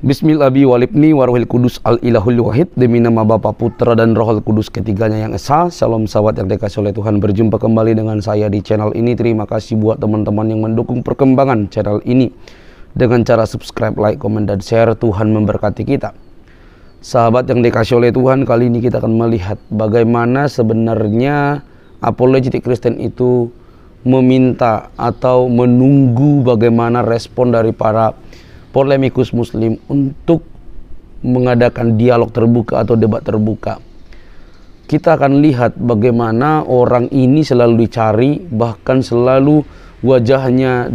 Bismillahi walibni warahil kudus al-ilahul wahid. Demi nama Bapa, Putra dan Rohul Kudus, ketiganya yang esa. Shalom sahabat yang dikasih oleh Tuhan. Berjumpa kembali dengan saya di channel ini. Terima kasih buat teman-teman yang mendukung perkembangan channel ini dengan cara subscribe, like, komen, dan share. Tuhan memberkati kita. Sahabat yang dikasih oleh Tuhan, kali ini kita akan melihat bagaimana sebenarnya apologetik Kristen itu meminta atau menunggu bagaimana respon dari para polemikus muslim untuk mengadakan dialog terbuka atau debat terbuka. Kita akan lihat bagaimana orang ini selalu dicari, bahkan selalu wajahnya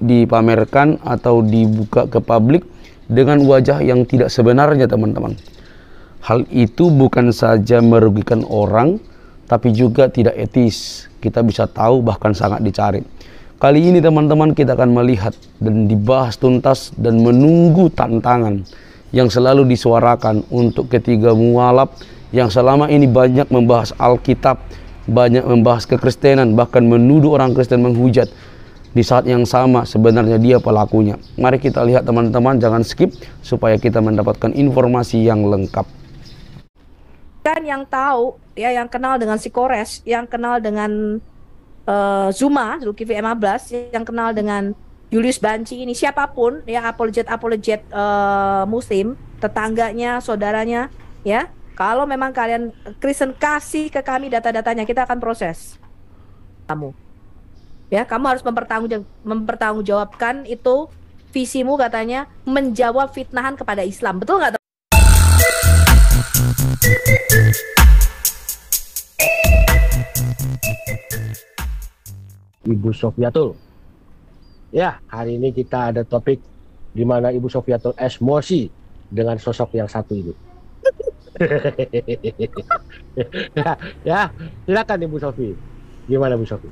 dipamerkan atau dibuka ke publik dengan wajah yang tidak sebenarnya, teman-teman. Hal itu bukan saja merugikan orang, tapi juga tidak etis. Kita bisa tahu bahkan sangat dicari. Kali ini teman-teman kita akan melihat dan dibahas tuntas dan menunggu tantangan yang selalu disuarakan untuk ketiga mualaf yang selama ini banyak membahas Alkitab, banyak membahas kekristenan, bahkan menuduh orang Kristen menghujat. Di saat yang sama sebenarnya dia pelakunya. Mari kita lihat teman-teman, jangan skip supaya kita mendapatkan informasi yang lengkap. Kan yang tahu ya, yang kenal dengan si Kores, yang kenal dengan Zuma, Zulkifli M15, yang kenal dengan Julius Banci ini, siapapun ya, apologet muslim, tetangganya, saudaranya ya, kalau memang kalian Kristen, kasih ke kami data-datanya, kita akan proses kamu ya. Kamu harus mempertanggungjawabkan itu visimu, katanya menjawab fitnahan kepada Islam, betul nggak? Ibu Sofiatul. Ya, hari ini kita ada topik di mana Ibu Sofiatul emosi dengan sosok yang satu ini. ya, silakan Ibu Sofi. Gimana Bu Sofi?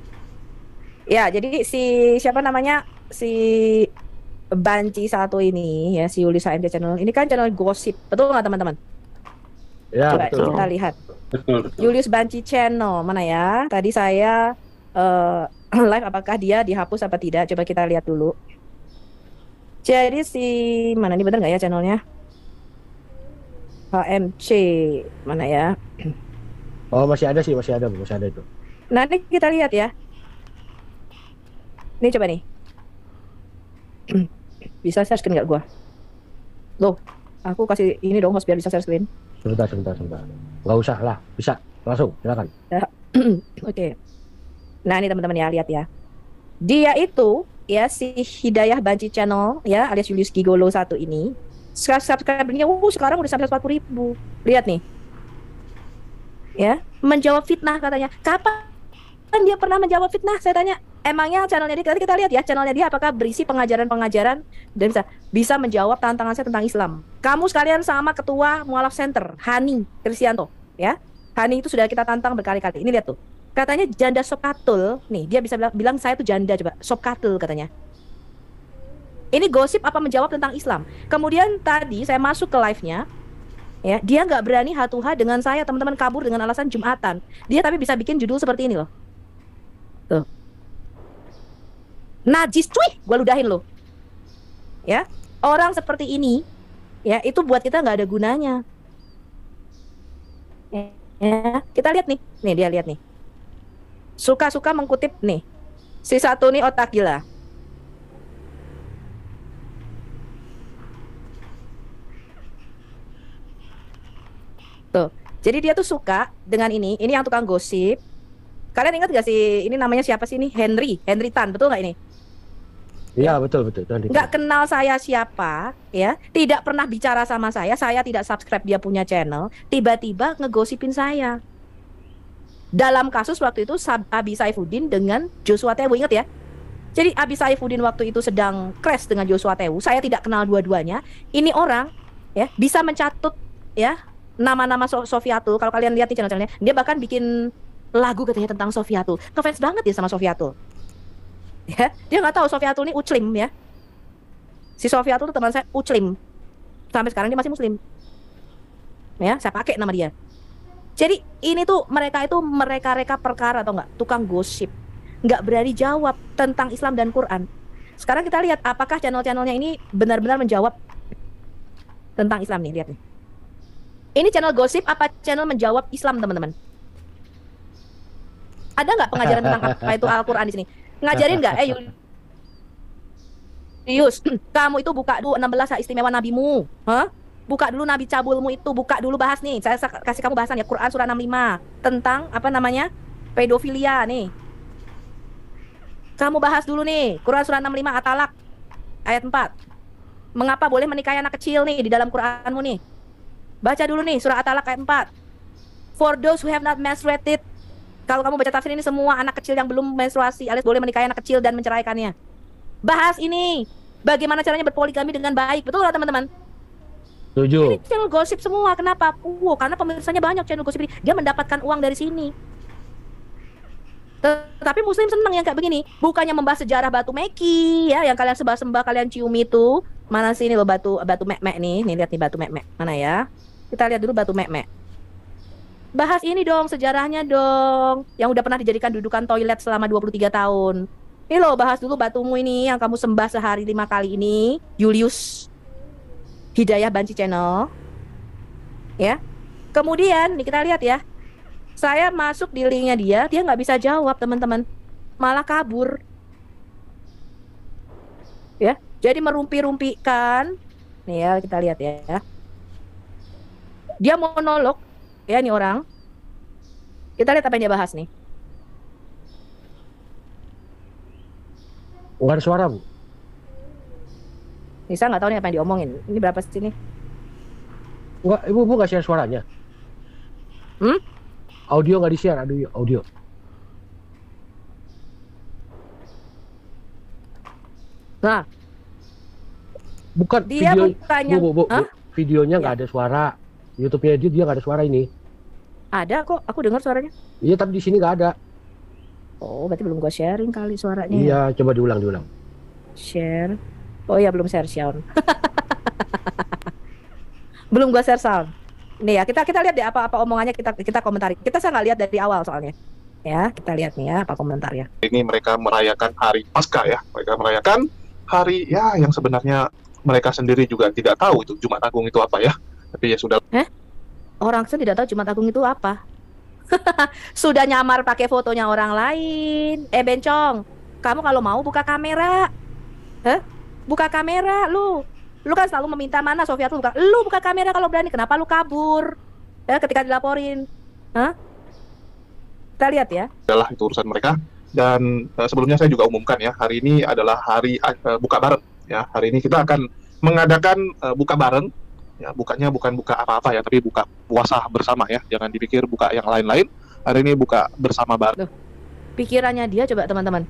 Ya, jadi siapa namanya, si Banci satu ini ya, si Yulisa MT Channel ini kan channel gosip, betul nggak teman-teman? Ya, coba betul. kita lihat. Betul. Julius Banci Channel mana ya? Tadi saya live, apakah dia dihapus apa tidak? Coba kita lihat dulu. Jadi si mana ini, bener nggak ya channelnya? HMC mana ya? Oh, masih ada sih, masih ada itu. Nanti kita lihat ya. Ini coba nih. Bisa share screen nggak gua? Loh, aku kasih ini dong host biar bisa share screen. Sebentar. Nggak usah lah, bisa langsung, silakan. Ya. Oke. Nah ini teman-teman ya, lihat ya. Dia itu ya, si Hidayah Banci Channel ya, alias Julius Gigolo satu ini, subscribernya sekarang udah sampai 40.000. Lihat nih. Ya, menjawab fitnah katanya. Kapan dia pernah menjawab fitnah? Saya tanya. Emangnya channelnya dia, kita lihat ya, channelnya dia apakah berisi pengajaran-pengajaran dan bisa menjawab tantangan saya tentang Islam. Kamu sekalian sama ketua Mualaf Center, Hani Kristianto ya. Hani itu sudah kita tantang berkali-kali. Ini lihat tuh. Katanya janda Sopkatul, nih dia bisa bilang saya tuh janda, coba Sopkatul katanya. Ini gosip apa menjawab tentang Islam. Kemudian tadi saya masuk ke live-nya, ya, dia nggak berani hatuha dengan saya, teman-teman, kabur dengan alasan Jumatan. Dia tapi bisa bikin judul seperti ini loh. Tuh. Najis cuy, gue ludahin loh. Ya, orang seperti ini, ya itu buat kita nggak ada gunanya. Ya, kita lihat nih dia lihat nih. Suka-suka mengkutip nih. Si satu nih otak gila. Tuh. Jadi dia tuh suka dengan ini yang tukang gosip. Kalian ingat gak sih, ini namanya siapa sih ini? Henry Tan, betul nggak ini? Iya, betul. Nggak kenal saya siapa, ya. Tidak pernah bicara sama saya tidak subscribe dia punya channel. Tiba-tiba ngegosipin saya. Dalam kasus waktu itu Abi Saifuddin dengan Joshua Tewu, ingat ya? Jadi Abi Saifuddin waktu itu sedang crash dengan Joshua Tewu. Saya tidak kenal dua-duanya. Ini orang ya bisa mencatut ya nama-nama Sofiatul. Kalau kalian lihat di channel-channelnya, dia bahkan bikin lagu katanya tentang Sofiatul. Ngefans banget dia sama Sofiatul. Ya, dia nggak tahu Sofiatul ini Uclim ya. Si Sofiatul itu teman saya Uclim. Sampai sekarang dia masih Muslim. Ya, saya pakai nama dia. Jadi ini tuh mereka reka perkara atau enggak, tukang gosip, nggak berani jawab tentang Islam dan Quran. Sekarang kita lihat apakah channel-channelnya ini benar-benar menjawab tentang Islam nih, lihat nih. Ini channel gosip apa channel menjawab Islam, teman-teman? Ada nggak pengajaran tentang apa itu Al-Quran di sini? Ngajarin nggak? Yus, kamu itu buka dulu 16 hak istimewa nabimu. Hah? Buka dulu nabi cabulmu itu, buka dulu bahas nih. Saya kasih kamu bahasan ya, Quran surah 65 tentang apa namanya? Pedofilia nih. Kamu bahas dulu nih, Quran surah 65 At-Talaq ayat 4. Mengapa boleh menikahi anak kecil nih di dalam Quranmu nih? Baca dulu nih surah At-Talaq ayat 4. For those who have not menstruated. Kalau kamu baca tafsir ini, semua anak kecil yang belum menstruasi alias boleh menikahi anak kecil dan menceraikannya. Bahas ini. Bagaimana caranya berpoligami dengan baik. Betul nggak, teman-teman? Setuju. Ini channel gosip semua. Kenapa? Karena pemirsanya banyak channel gosip ini. Dia mendapatkan uang dari sini. Tapi muslim senang yang kayak begini. Bukannya membahas sejarah batu meki ya, yang kalian sembah-sembah, kalian cium itu. Mana sih ini loh batu mek-mek nih. Nih lihat nih batu mek-mek. Mana ya? Kita lihat dulu batu mek-mek. Bahas ini dong, sejarahnya dong. Yang udah pernah dijadikan dudukan toilet selama 23 tahun. Ini loh, bahas dulu batumu ini yang kamu sembah sehari 5 kali ini. Julius Hidayah Banci Channel. Ya. Kemudian nih kita lihat ya. Saya masuk di linknya dia nggak bisa jawab, teman-teman. Malah kabur. Ya, jadi merumpi-rumpikan. Nih ya, kita lihat ya. Dia monolog, ya nih orang. Kita lihat apa yang dia bahas nih. Nggak ada suara, Bu. Nisa nggak tahu nih apa yang diomongin. Ini berapa sih ini? Nggak, Ibu nggak share suaranya. Audio nggak di-share, audio. Nah, bukan dia video, bukannya, Bu, videonya nggak ada suara. YouTube-nya dia nggak ada suara ini. Ada kok, aku dengar suaranya. Iya, tapi di sini nggak ada. Oh, berarti belum gua sharing kali suaranya. Iya, coba diulang. Share. Oh iya, belum share sound. Belum gua share sound. Nih ya, kita lihat deh apa omongannya, kita komentari. Kita saya nggak lihat dari awal soalnya. Ya, kita lihat nih ya apa komentarnya. Ini mereka merayakan hari Paskah ya. Mereka merayakan hari ya yang sebenarnya mereka sendiri juga tidak tahu itu Jumat Agung itu apa ya. Tapi ya sudah. Orang kan tidak tahu Jumat Agung itu apa. Sudah nyamar pakai fotonya orang lain. Bencong, kamu kalau mau buka kamera. Buka kamera lu. Lu kan selalu meminta mana Sofia tuh lu buka kamera kalau berani. Kenapa lu kabur? Ya, ketika dilaporin. Kita lihat ya. Adalah itu urusan mereka. Dan sebelumnya saya juga umumkan ya, hari ini adalah hari buka bareng ya. Hari ini kita akan mengadakan buka bareng. Ya, bukanya bukan buka apa-apa ya, tapi buka puasa bersama ya. Jangan dipikir buka yang lain-lain. Hari ini buka bersama bareng. Pikirannya dia coba teman-teman.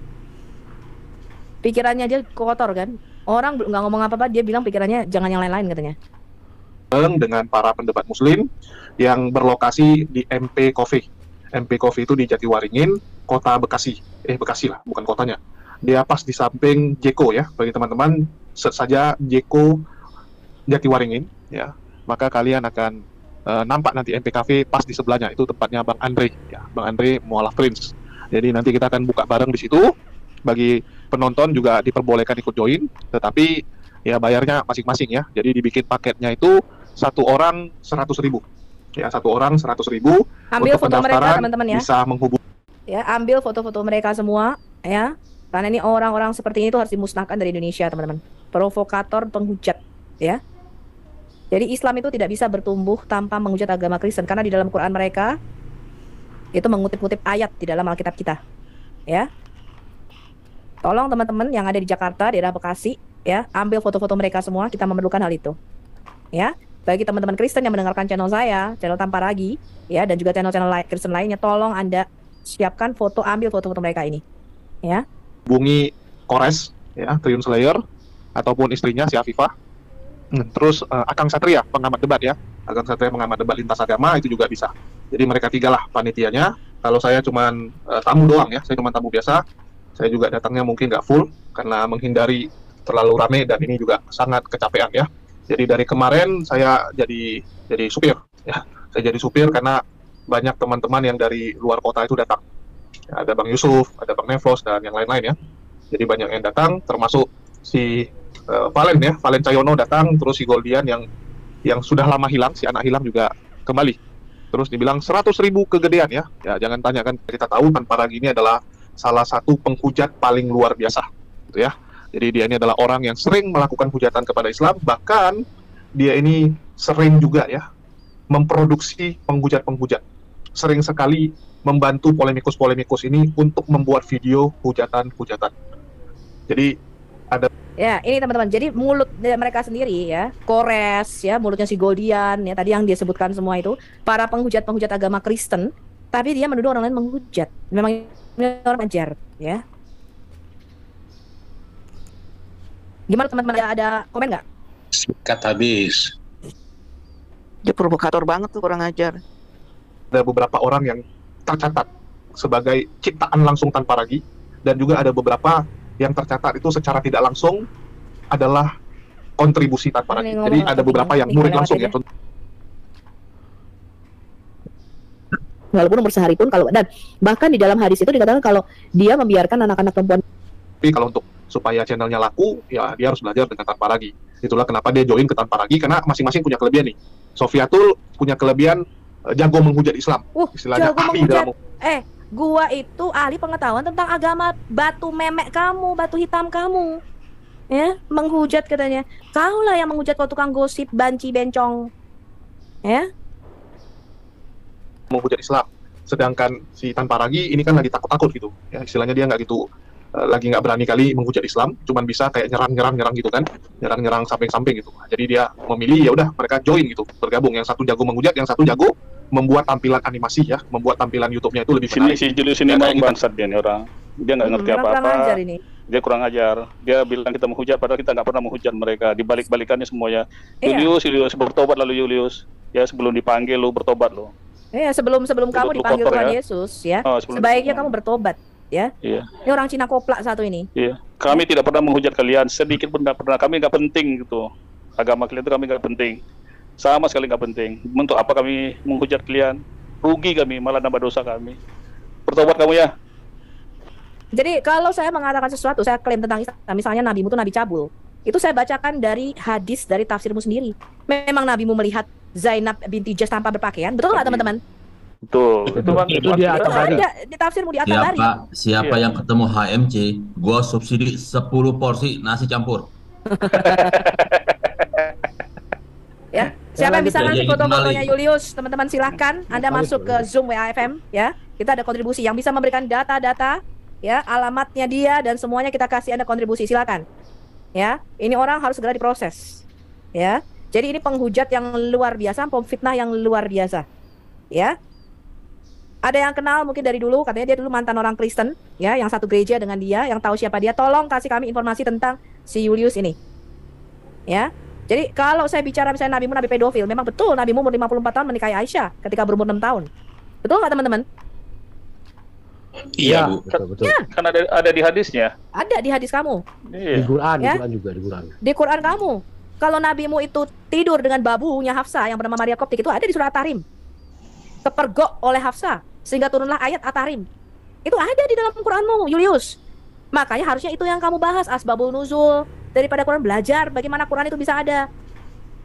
Pikirannya dia kotor kan. Orang nggak ngomong apa-apa, dia bilang pikirannya jangan yang lain-lain katanya. Dengan para pendebat muslim yang berlokasi di MP Coffee. MP Coffee itu di Jatiwaringin, kota Bekasi. Bekasi lah, bukan kotanya. Dia pas di samping Jeko ya. Bagi teman-teman, search saja Jeko Jatiwaringin ya. Maka kalian akan nampak nanti MP Cafe pas di sebelahnya. Itu tempatnya Bang Andre ya. Bang Andre Mualaf Prince. Jadi nanti kita akan buka bareng di situ. Bagi penonton juga diperbolehkan ikut join, tetapi ya bayarnya masing-masing ya. Jadi dibikin paketnya itu satu orang 100.000 ya, satu orang 100.000. Ambil untuk foto mereka teman-teman ya. Bisa menghubungi ya, ambil foto-foto mereka semua ya, karena ini orang-orang seperti ini tuh harus dimusnahkan dari Indonesia teman-teman. Provokator, penghujat ya. Jadi Islam itu tidak bisa bertumbuh tanpa menghujat agama Kristen, karena di dalam Quran mereka itu mengutip-ngutip ayat di dalam Alkitab kita ya. Tolong teman-teman yang ada di Jakarta, daerah Bekasi ya, ambil foto-foto mereka semua. Kita memerlukan hal itu ya. Bagi teman-teman Kristen yang mendengarkan channel saya, channel Tanpa Ragi ya, dan juga channel-channel Kristen lainnya, tolong Anda siapkan foto, ambil foto-foto mereka ini ya. hubungi Kores ya, Triun Slayer ataupun istrinya si Afifah. Terus Akang Satria, pengamat debat ya. Akang Satria pengamat debat lintas agama, itu juga bisa. Jadi mereka tiga lah panitianya. Kalau saya cuman tamu doang ya, saya cuma tamu biasa. Saya juga datangnya mungkin nggak full karena menghindari terlalu rame, dan ini juga sangat kecapean ya. Jadi dari kemarin saya jadi supir ya. Saya jadi supir karena banyak teman-teman yang dari luar kota itu datang. Ya, ada Bang Yusuf, ada Bang Nevlos, dan yang lain-lain ya. Jadi banyak yang datang, termasuk si Valen Cayono datang, terus si Goldian yang sudah lama hilang, si anak hilang juga kembali. Terus dibilang 100.000 kegedean ya. Ya jangan tanya kan, kita tahu Tan Paragi ini adalah salah satu penghujat paling luar biasa, gitu ya. Jadi dia ini adalah orang yang sering melakukan hujatan kepada Islam, bahkan dia ini sering juga ya memproduksi penghujat-penghujat. Sering sekali membantu polemikus-polemikus ini untuk membuat video hujatan-hujatan. Jadi ada Ya, ini teman-teman. Jadi mulut mereka sendiri ya, Kores ya, mulutnya si Goldian ya, tadi yang dia sebutkan semua itu, para penghujat-penghujat agama Kristen, tapi dia menuduh orang lain menghujat. Memang ini orang ajar ya. Gimana teman-teman, ada komen nggak? Sikat habis. Dia provokator banget tuh, kurang ajar. ada beberapa orang yang tercatat sebagai ciptaan langsung Tan Paragi, dan juga ada beberapa yang tercatat itu secara tidak langsung adalah kontribusi Tan Paragi. Jadi ada beberapa yang murid langsung ya. Walaupun umur sehari pun, kalau dan bahkan di dalam hadis itu dikatakan kalau dia membiarkan anak-anak perempuan. Tapi kalau untuk supaya channelnya laku, ya dia harus belajar dengan Tan Paragi. Itulah kenapa dia join ke Tan Paragi, karena masing-masing punya kelebihan nih. Sofiatul punya kelebihan jago menghujat Islam. Istilahnya Jago ahli menghujat. dalam. Gua itu ahli pengetahuan tentang agama batu memek kamu, batu hitam kamu. Ya, menghujat katanya. Kaulah yang menghujat kau tukang gosip, banci, bencong. Ya. Menghujat Islam. Sedangkan si Tan Paragi ini kan lagi takut-takut gitu. Ya, istilahnya dia nggak gitu, lagi nggak berani kali menghujat Islam, cuman bisa kayak nyerang gitu kan, nyerang samping-samping gitu. Jadi dia memilih ya udah mereka join gitu, bergabung. Yang satu jago menghujat, yang satu jago membuat tampilan animasi ya, membuat tampilan YouTube-nya itu lebih menarik. Si Julius ini mau bangsat dia nih orang. Dia nggak ngerti apa-apa. Dia kurang ajar. Dia bilang kita menghujat, padahal kita nggak pernah menghujat mereka. Dibalik-balikannya semuanya. Julius bertobat lalu Julius. Ya sebelum dipanggil lu bertobat lu. Iya, sebelum kamu dipanggil Tuhan Yesus ya. Sebaiknya kamu bertobat ya. Iya. Ini orang Cina koplak satu ini. Iya. Kami tidak pernah menghujat kalian, sedikit pun nggak pernah. Kami nggak penting gitu. Agama kalian itu kami nggak penting. Sama sekali nggak penting. Untuk apa kami menghujat kalian? Rugi kami, malah nambah dosa kami. Bertobat kamu ya. Jadi kalau saya mengatakan sesuatu, saya klaim tentang Islam, misalnya nabimu itu nabi cabul, itu saya bacakan dari hadis, dari tafsirmu sendiri. Memang nabimu melihat Zainab binti Jas tanpa berpakaian, betul nggak teman-teman? Betul. Itu dia At-Tabari. Di tafsirmu di At-Tabari. Siapa yang ketemu HMC, gua subsidi 10 porsi nasi campur. Ya, siapa yang bisa ngasih foto-fotonya Julius, teman-teman silahkan Anda masuk ke Zoom WAFM ya. Kita ada kontribusi yang bisa memberikan data-data ya, alamatnya dia dan semuanya kita kasih Anda kontribusi, silakan. Ya, ini orang harus segera diproses. Ya. Jadi ini penghujat yang luar biasa, pemfitnah yang luar biasa. Ya. Ada yang kenal mungkin dari dulu, katanya dia dulu mantan orang Kristen ya, yang satu gereja dengan dia, yang tahu siapa dia. Tolong kasih kami informasi tentang si Julius ini. Ya. Jadi kalau saya bicara misalnya nabimu nabi pedofil, memang betul nabimu umur 54 tahun menikahi Aisyah ketika berumur 6 tahun. Betul nggak teman-teman? Iya, Bu. Betul. Ya. Kan ada di hadisnya. Ada di hadis kamu. Iya. Di Quran, Ya. di Quran juga, di Quran. Di Quran kamu. Kalau nabimu itu tidur dengan babunya Hafsah yang bernama Maria Koptik, itu ada di surah At-Tahrim. Kepergok oleh Hafsah sehingga turunlah ayat At-Tahrim. Itu ada di dalam Quranmu, Julius. Makanya harusnya itu yang kamu bahas, asbabul nuzul. Daripada Quran, belajar bagaimana Quran itu bisa ada.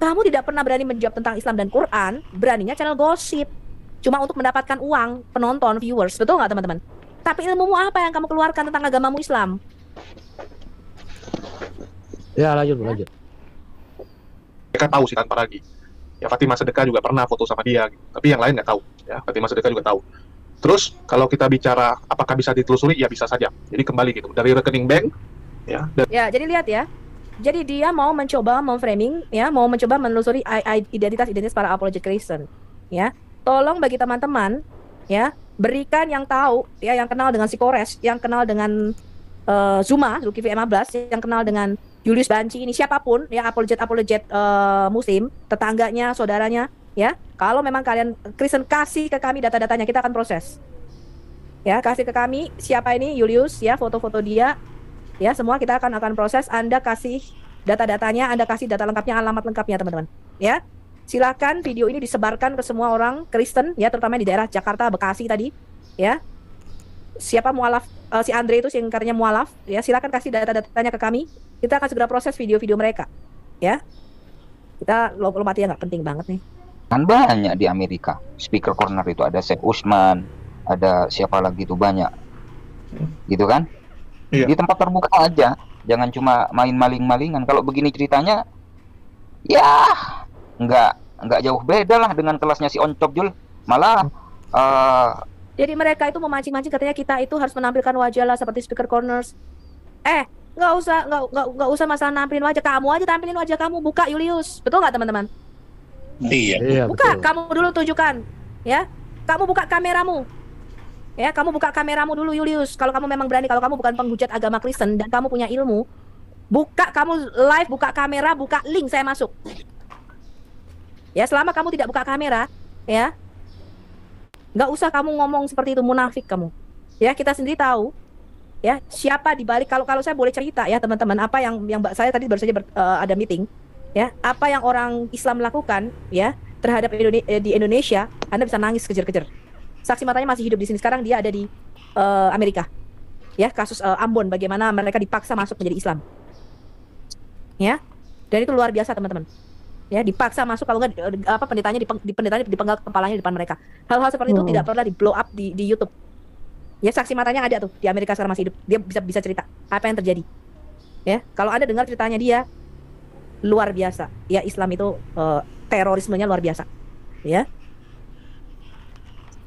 Kamu tidak pernah berani menjawab tentang Islam dan Quran, beraninya channel gosip. Cuma untuk mendapatkan uang, penonton, viewers. Betul nggak teman-teman? Tapi ilmumu apa yang kamu keluarkan tentang agamamu Islam? Ya, lanjut. Mereka tahu sih Tan Paragi. Ya Fatimah Sedekah juga pernah foto sama dia, gitu. Tapi yang lain nggak tahu. Ya Fatimah Sedekah juga tahu. Terus kalau kita bicara apakah bisa ditelusuri, ya bisa saja. Jadi kembali gitu dari rekening bank, ya. Ya, jadi lihat ya. Jadi dia mau mencoba memframing, ya, mau mencoba menelusuri identitas para apologet Kristen, ya. Tolong bagi teman-teman, ya, berikan yang tahu, ya, yang kenal dengan si Kores, yang kenal dengan Zuma, Zulkifli M15, yang kenal dengan Julius Banci ini, siapapun, ya, apologet Muslim, tetangganya, saudaranya, ya. Kalau memang kalian Kristen, kasih ke kami data-datanya, kita akan proses. Ya, kasih ke kami siapa ini Julius, ya, foto-foto dia. Ya, semua kita akan proses. Anda kasih data-datanya, Anda kasih data lengkapnya, alamat lengkapnya, teman-teman. Ya, silakan video ini disebarkan ke semua orang Kristen, ya, terutama di daerah Jakarta, Bekasi tadi, ya. siapa mualaf, si Andre itu yang katanya mualaf, ya silakan kasih data-datanya ke kami. Kita akan segera proses video-video mereka, ya. Kita lompat ya, nggak penting banget nih. Kan banyak di Amerika. Speaker corner itu ada Syed Usman, ada siapa lagi tuh banyak. Gitu kan? Iya. Di tempat terbuka aja. Jangan cuma main maling-malingan. Kalau begini ceritanya, ya nggak jauh beda lah dengan kelasnya si Oncop Jul. Malah Jadi mereka itu memancing-mancing katanya kita itu harus menampilkan wajah lah seperti speaker corners. Nggak usah masalah nampilin wajah, kamu aja tampilin wajah kamu, buka Julius, betul nggak teman-teman? Iya, Buka, betul. kamu dulu tunjukkan, ya. Kamu buka kameramu, ya. Kamu buka kameramu dulu Julius. Kalau kamu memang berani, kalau kamu bukan penghujat agama Kristen dan kamu punya ilmu, buka, kamu live, buka kamera, buka link, saya masuk. Ya, selama kamu tidak buka kamera, ya. Nggak usah kamu ngomong seperti itu, munafik kamu. Ya, kita sendiri tahu ya siapa di balik. Kalau saya boleh cerita ya teman-teman, apa yang saya tadi baru saja ada meeting ya, apa yang orang Islam lakukan ya terhadap di Indonesia, Anda bisa nangis kejer-kejer. Saksi matanya masih hidup di sini, sekarang dia ada di Amerika. Ya, kasus Ambon, bagaimana mereka dipaksa masuk menjadi Islam. Ya. Dan itu luar biasa teman-teman. Ya, dipaksa masuk, kalau nggak pendetanya dipenggal kepalanya di depan mereka. Hal-hal seperti itu tidak pernah di blow up di YouTube. Ya, saksi matanya ada tuh di Amerika sekarang masih hidup. Dia bisa cerita apa yang terjadi. Ya, kalau Anda dengar ceritanya dia, luar biasa. Ya, Islam itu terorismenya luar biasa. Ya.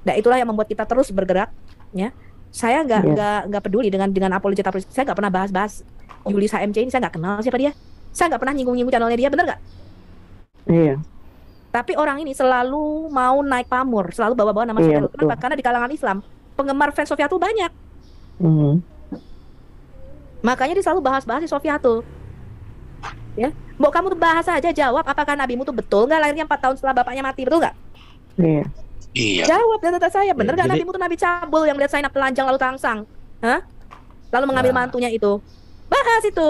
Nah, itulah yang membuat kita terus bergerak. Ya, saya nggak peduli dengan apologet. Saya nggak pernah bahas Julius HMC ini, saya nggak kenal siapa dia. Saya nggak pernah nyinggung channelnya dia, bener nggak? Iya. Tapi orang ini selalu mau naik pamor, selalu bawa-bawa nama Sofiatul. Kenapa? Karena di kalangan Islam penggemar fans Sofiatul banyak. Makanya dia selalu bahas-bahas si Sofiatul. Ya, mau kamu tuh bahas aja, jawab apakah nabimu tuh betul nggak lahirnya 4 tahun setelah bapaknya mati, betul nggak? Iya. Jawab data saya, bener nggak jadi- nabimu tuh nabi cabul yang lihat Zainab telanjang lalu tangsang? Hah? Lalu mengambil mantunya itu. Bahas itu.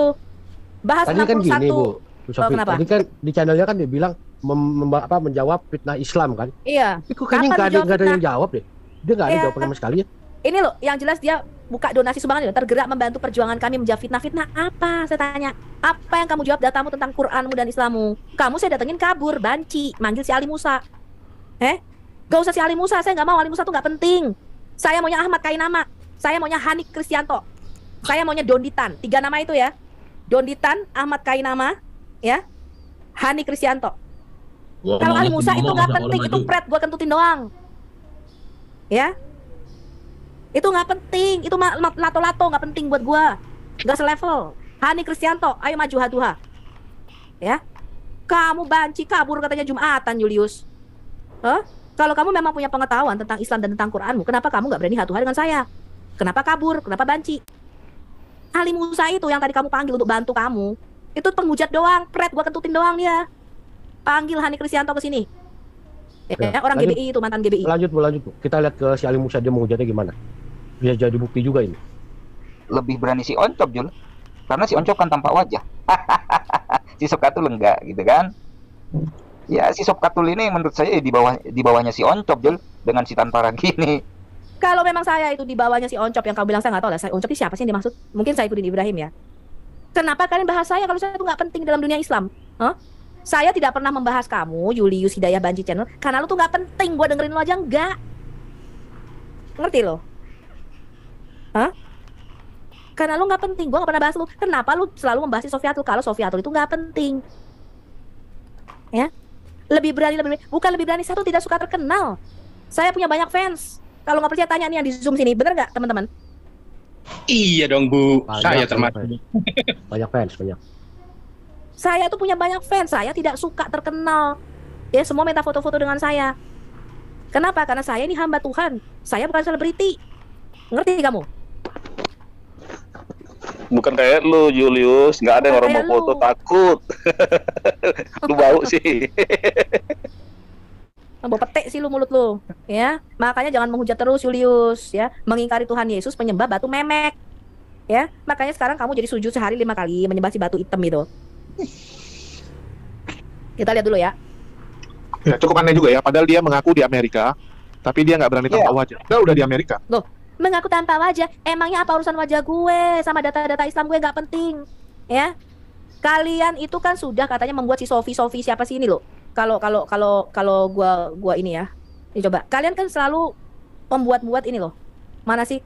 Bahas Tadi kan 61. gini Bu Sofi, kenapa? tadi kan di channelnya kan dia bilang menjawab fitnah Islam kan. Iya. Tapi kok kayaknya Kapan nggak ada dijawab yang jawab deh. Dia nggak ada Iya. jawaban sama sekali ya. Ini loh, yang jelas dia buka donasi sumbangan, tergerak membantu perjuangan kami menjawab fitnah-fitnah apa? Saya tanya, apa yang kamu jawab datamu tentang Quranmu dan Islammu? Kamu saya datengin kabur, banci, manggil si Ali Musa. Gak usah si Ali Musa, saya nggak mau, Ali Musa tuh nggak penting. Saya maunya Ahmad Kainama, saya maunya Hanik Kristianto, saya maunya Donditan, 3 nama itu ya. Donditan, Ahmad Kainama, ya, Hanik Kristianto. Kalau Ali Musa itu nggak penting, itu pret gua kentutin doang. Ya, itu nggak penting, itu lato-lato nggak penting buat gua, nggak selevel. Hani Kristianto, ayo maju haduha. Ya, kamu banci kabur katanya Jumatan Julius. Kalau kamu memang punya pengetahuan tentang Islam dan tentang Quranmu, kenapa kamu nggak berani haduha dengan saya? Kenapa kabur? Kenapa banci? Ali Musa itu yang tadi kamu panggil untuk bantu kamu, itu penghujat doang, pret gua kentutin doang dia. Panggil Hani Kristianto ke sini. Ya, orang lanjut. GBI itu, mantan GBI. Lanjut Bu. Kita lihat ke si Ali Musa, dia menghujatnya gimana. Bisa jadi bukti juga ini. Lebih berani si Oncop Jul, karena si Oncop kan tampak wajah. Si Sopkatul enggak gitu kan. Ya, si Sopkatul ini menurut saya di bawahnya si Oncop Jul dengan si Tanpara gini. Kalau memang saya itu di bawahnya si Oncop yang kau bilang, saya nggak tahu lah. Oncop ini siapa sih yang dimaksud? Mungkin Saifuddin Ibrahim ya. Kenapa kalian bahas saya kalau saya itu nggak penting dalam dunia Islam? Saya tidak pernah membahas kamu, Julius Hidayah Banci Channel, karena lu tuh nggak penting. Gue dengerin lu aja enggak. Ngerti lo? Karena lu nggak penting, gue nggak pernah bahas lu. Kenapa lu selalu membahas si Sofiatul kalau Sofiatul itu nggak penting? Ya, lebih berani, bukan lebih berani, satu tidak suka terkenal. Saya punya banyak fans. Kalau nggak percaya tanya nih yang di Zoom sini, bener nggak teman-teman? Iya dong Bu, saya Banyak termasuk. fans, banyak. Saya tuh punya banyak fans, saya tidak suka terkenal. Ya, semua minta foto-foto dengan saya. Kenapa? Karena saya ini hamba Tuhan. Saya bukan selebriti. Ngerti kamu? Bukan kayak lu Julius, nggak ada yang orang Kayak mau foto lu. takut. Lu bau sih. Bawa petek sih lu mulut lu, ya. Makanya jangan menghujat terus Julius, ya. Mengingkari Tuhan Yesus penyembah batu memek. Ya, makanya sekarang kamu jadi sujud sehari 5 kali menyembah si batu hitam itu. Kita lihat dulu ya. Ya, cukup aneh juga ya, padahal dia mengaku di Amerika, tapi dia nggak berani tampak wajah. Padahal udah di Amerika. Mengaku tanpa wajah. Emangnya apa urusan wajah gue sama data-data Islam gue nggak penting, ya? Kalian itu kan sudah katanya membuat si Sofi siapa sih ini loh? Kalau gua ini ya. Ini coba. Kalian kan selalu membuat-buat ini loh. Mana sih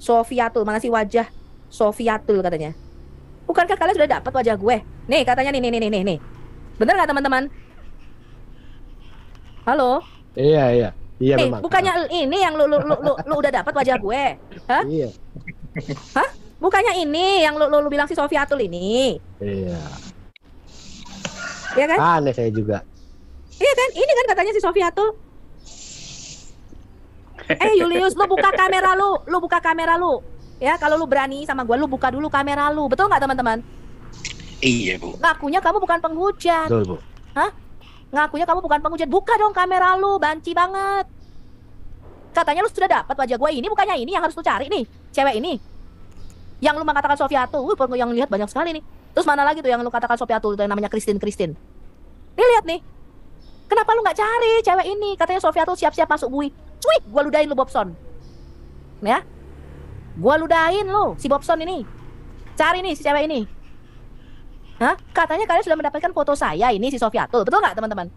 Sofiatul? Mana sih wajah Sofiatul katanya? Bukankah kalian sudah dapat wajah gue? Nih katanya nih. Bener nggak teman-teman? Halo? Iya memang. Bukannya ini yang lu udah dapat wajah gue? Hah? Iya. Hah? Bukannya ini yang lu bilang si Sofiatul ini? Iya. Iya kan? Aneh saya juga. Iya kan? Ini kan katanya si Sofiatul. Julius, lu buka kamera lu. Ya, kalau lu berani sama gua, lu buka dulu kamera lu. Betul nggak teman-teman? Iya, Bu. Ngakunya kamu bukan penghujat. Betul, Bu. Hah? Ngakunya kamu bukan penghujat. Buka dong kamera lu, banci banget. Katanya lu sudah dapat wajah gua ini, bukannya ini yang harus lu cari nih, cewek ini. Yang lu mengatakan Sofiatul, yang lihat banyak sekali nih. Terus mana lagi tuh yang lu katakan Sofiatul, yang namanya Christine. Nih lihat nih. Kenapa lu nggak cari cewek ini? Katanya Sofiatul siap-siap masuk bui. Cuy, gua ludahin lu Bobson. Ya? Gua ludahin lu si Bobson ini. Cari nih si cewek ini. Hah? Katanya kalian sudah mendapatkan foto saya ini si Sofiatul. Betul nggak teman-teman?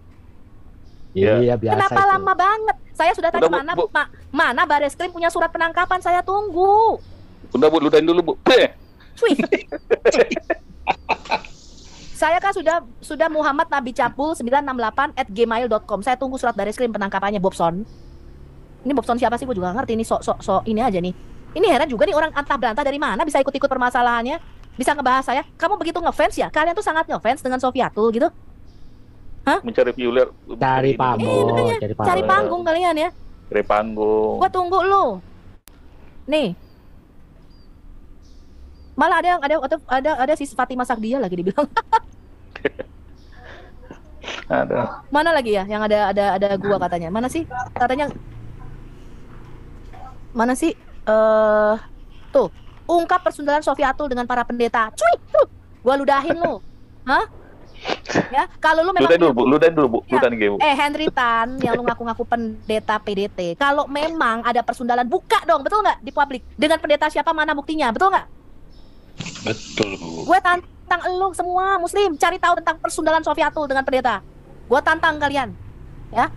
Iya, biasa. Kenapa itu. lama banget? Saya sudah tanya mana Bareskrim punya surat penangkapan, saya tunggu. Udah Bu, ludahin dulu Bu. Cuy. Saya kan sudah Muhammad Nabi Capul 968@gmail.com. Saya tunggu surat Bareskrim penangkapannya Bobson. Ini Bobson siapa sih? Gue juga ngerti ini sok ini aja nih. Ini heran juga nih orang antah berantah dari mana bisa ikut-ikut permasalahannya, bisa ngebahas saya. Kamu begitu ngefans ya? Kalian tuh sangat ngefans dengan Sofiatul gitu? Hah? Mencari viewer. Cari panggung. Cari panggung kalian ya. Cari panggung. Gua tunggu lu. Nih. Malah ada si Fatimah Sakdia lagi dibilang. Ada. Mana lagi ya yang ada gua katanya? Mana sih? Katanya mana sih? Tuh, ungkap persundalan Sofiatul dengan para pendeta. Cuy, tuh. Gua ludahin lu. Hah? Ya, kalau lu memang ludahin dulu Bu. Henry Tan yang lu ngaku-ngaku pendeta PDT. Kalau memang ada persundalan, buka dong, betul nggak di publik? Dengan pendeta siapa, mana buktinya, betul nggak? Betul, Bu. Gue tantang elu semua muslim cari tahu tentang persundalan Sofiatul dengan pendeta. Gue tantang kalian, ya.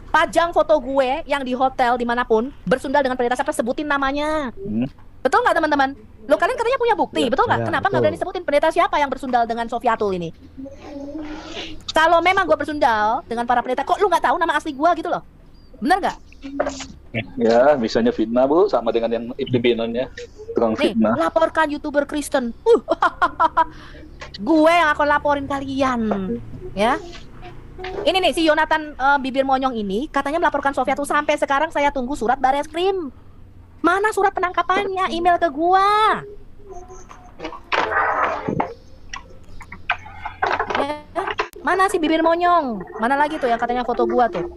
Pajang foto gue yang di hotel dimanapun bersundal dengan pendeta, siapa, sebutin namanya. Betul nggak teman-teman? Lo kalian katanya punya bukti, betul nggak? Kenapa nggak berani sebutin pendeta siapa yang bersundal dengan Sofiatul ini? Kalau memang gue bersundal dengan para pendeta, kok lu nggak tahu nama asli gue gitu loh? Bener nggak? Ya, misalnya fitnah Bu, sama dengan yang ibn-ibnannya, tukang fitnah. Laporkan YouTuber Kristen. Gue yang akan laporin kalian, ya. Ini nih si Yonatan bibir monyong ini katanya melaporkan Sofiatul. Sampai sekarang saya tunggu surat Bareskrim. Mana surat penangkapannya? Email ke gua. Ya. Mana si bibir monyong? Mana lagi tuh yang katanya foto gua tuh?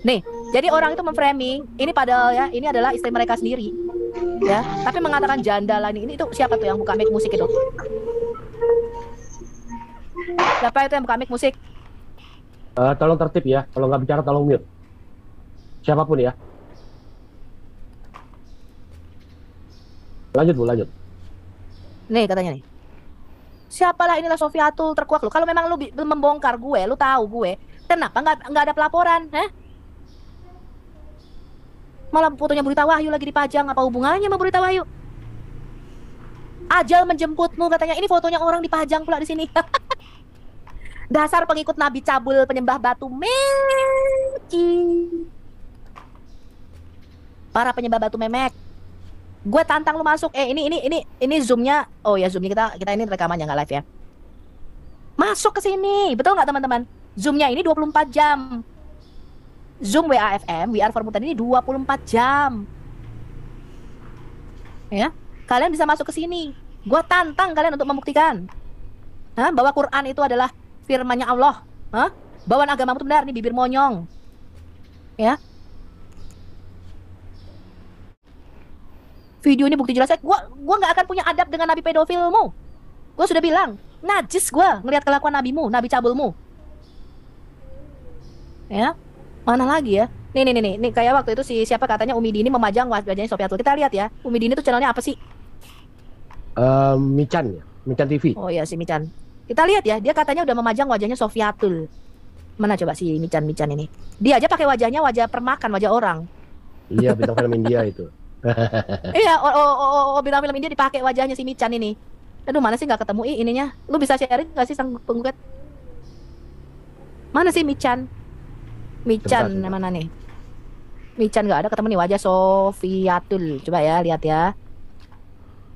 Nih, jadi orang itu memframing ini padahal ya, ini adalah istri mereka sendiri. Ya, tapi mengatakan janda lah ini. Itu siapa tuh yang buka mic musik itu? Siapa itu yang buka mic musik? Tolong tertib ya. Kalau nggak bicara tolong mute. Siapapun ya. Lanjut Bu, lanjut. Nih katanya nih. Siapalah inilah Sofiatul terkuak lu. Kalau memang lu membongkar gue, lu tahu gue, kenapa nggak ada pelaporan, hah? Malah fotonya Burita Wahyu lagi dipajang, apa hubungannya sama Burita Wahyu? Ajal menjemputmu katanya. Ini fotonya orang dipajang pula di sini. Dasar pengikut Nabi Cabul, penyembah batu meki. Para penyembah batu memek. Gue tantang lu masuk. Ini zoomnya. Oh ya, zoomnya kita ini rekamannya nggak live ya. Masuk ke sini, betul nggak teman-teman? Zoomnya ini 24 jam. Zoom WAFM, We Are Formutan ini 24 jam. Ya, kalian bisa masuk ke sini. Gue tantang kalian untuk membuktikan, bahwa Quran itu adalah firman-Nya Allah. Bawaan agamamu itu benar, nih bibir monyong. Ya. Video ini bukti jelas. Gua nggak akan punya adab dengan nabi pedofilmu. Gua sudah bilang, najis gua ngelihat kelakuan nabimu, nabi cabulmu. Ya, mana lagi ya? Nih, kayak waktu itu siapa katanya Umi Dini memajang wajahnya Sofiatul. Kita lihat ya, Umi Dini tuh channelnya apa sih? Michan ya, Michan TV. Oh iya si Michan. Kita lihat ya, dia katanya udah memajang wajahnya Sofiatul. Mana coba si Michan ini? Dia aja pakai wajahnya wajah permakan, wajah orang. Iya, bintang film India itu. Iya, bintang film India dipakai wajahnya si Michan ini. Aduh, mana sih nggak ketemu ininya? Lu bisa sharing nggak sih sang penggugat? Mana sih Michan? Michan Sebentar. mana nih? Michan nggak ada, ketemu nih wajah Sofiatul. Coba ya, lihat ya.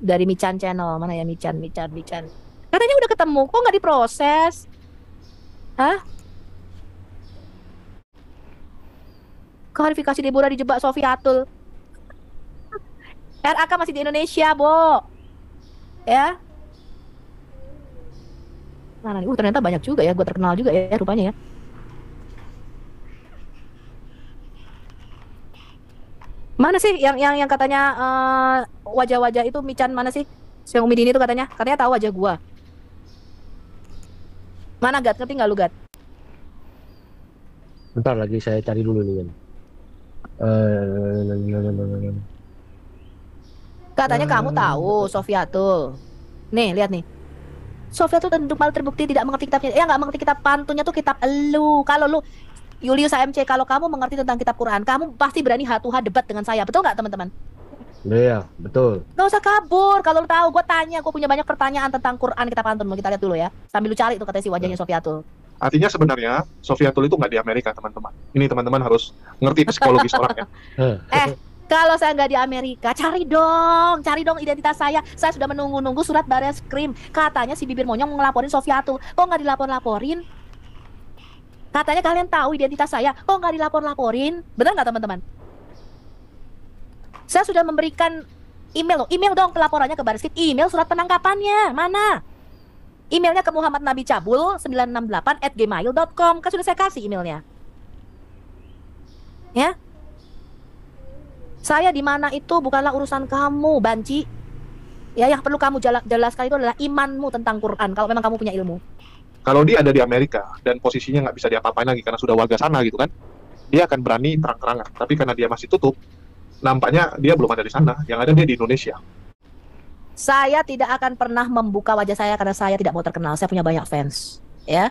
Dari Michan channel, mana ya Michan. Katanya udah ketemu, kok nggak diproses? Hah? Klarifikasi Deborah dijebak Sofiatul. RAK masih di Indonesia, Bo. Ya. Mana nih? Ternyata banyak juga ya, gue terkenal juga ya rupanya ya. Mana sih yang katanya wajah-wajah itu Michan mana sih? Yang Umi Dini itu katanya tahu wajah gua. Mana Gat? Ngerti nggak lu Gat? Bentar lagi saya cari dulu nih. Katanya kamu tahu Sofiatul. Nih, lihat nih. Sofiatul tentu malah terbukti tidak mengerti kitabnya. Ya nggak mengerti kitab pantunnya tuh kitab elu. Kalau lu Julius AMC, kalau kamu mengerti tentang kitab Quran, kamu pasti berani head-to-head debat dengan saya. Betul nggak teman-teman? Iya, betul. Nggak usah kabur. Kalau lu tahu, gue tanya. Gue punya banyak pertanyaan tentang Quran kitab pantun. Mau kita lihat dulu ya. Sambil lu cari tuh katanya si wajahnya Sofiatul. Artinya sebenarnya Sofiatul itu nggak di Amerika, teman-teman. Ini teman-teman harus ngerti psikologis orang ya. Kalau saya nggak di Amerika, cari dong identitas saya. Saya sudah menunggu-nunggu surat Bareskrim. Katanya si bibir monyong ngelaporin Sofiatul. Kok nggak dilapor-laporin? Katanya kalian tahu identitas saya, kok nggak dilapor-laporin? Benar nggak teman-teman? Saya sudah memberikan email dong pelaporannya ke Bareskrim, email surat penangkapannya, mana? Emailnya ke Muhammad Nabi Cabul 968@gmail.com, kan sudah saya kasih emailnya. Ya? Saya di mana itu bukanlah urusan kamu, Banci. Ya, yang perlu kamu jelaskan itu adalah imanmu tentang Quran, kalau memang kamu punya ilmu. Kalau dia ada di Amerika dan posisinya nggak bisa diapa-apain lagi karena sudah warga sana gitu kan, dia akan berani terang-terangan. Tapi karena dia masih tutup, nampaknya dia belum ada di sana. Yang ada dia di Indonesia. Saya tidak akan pernah membuka wajah saya karena saya tidak mau terkenal. Saya punya banyak fans, ya.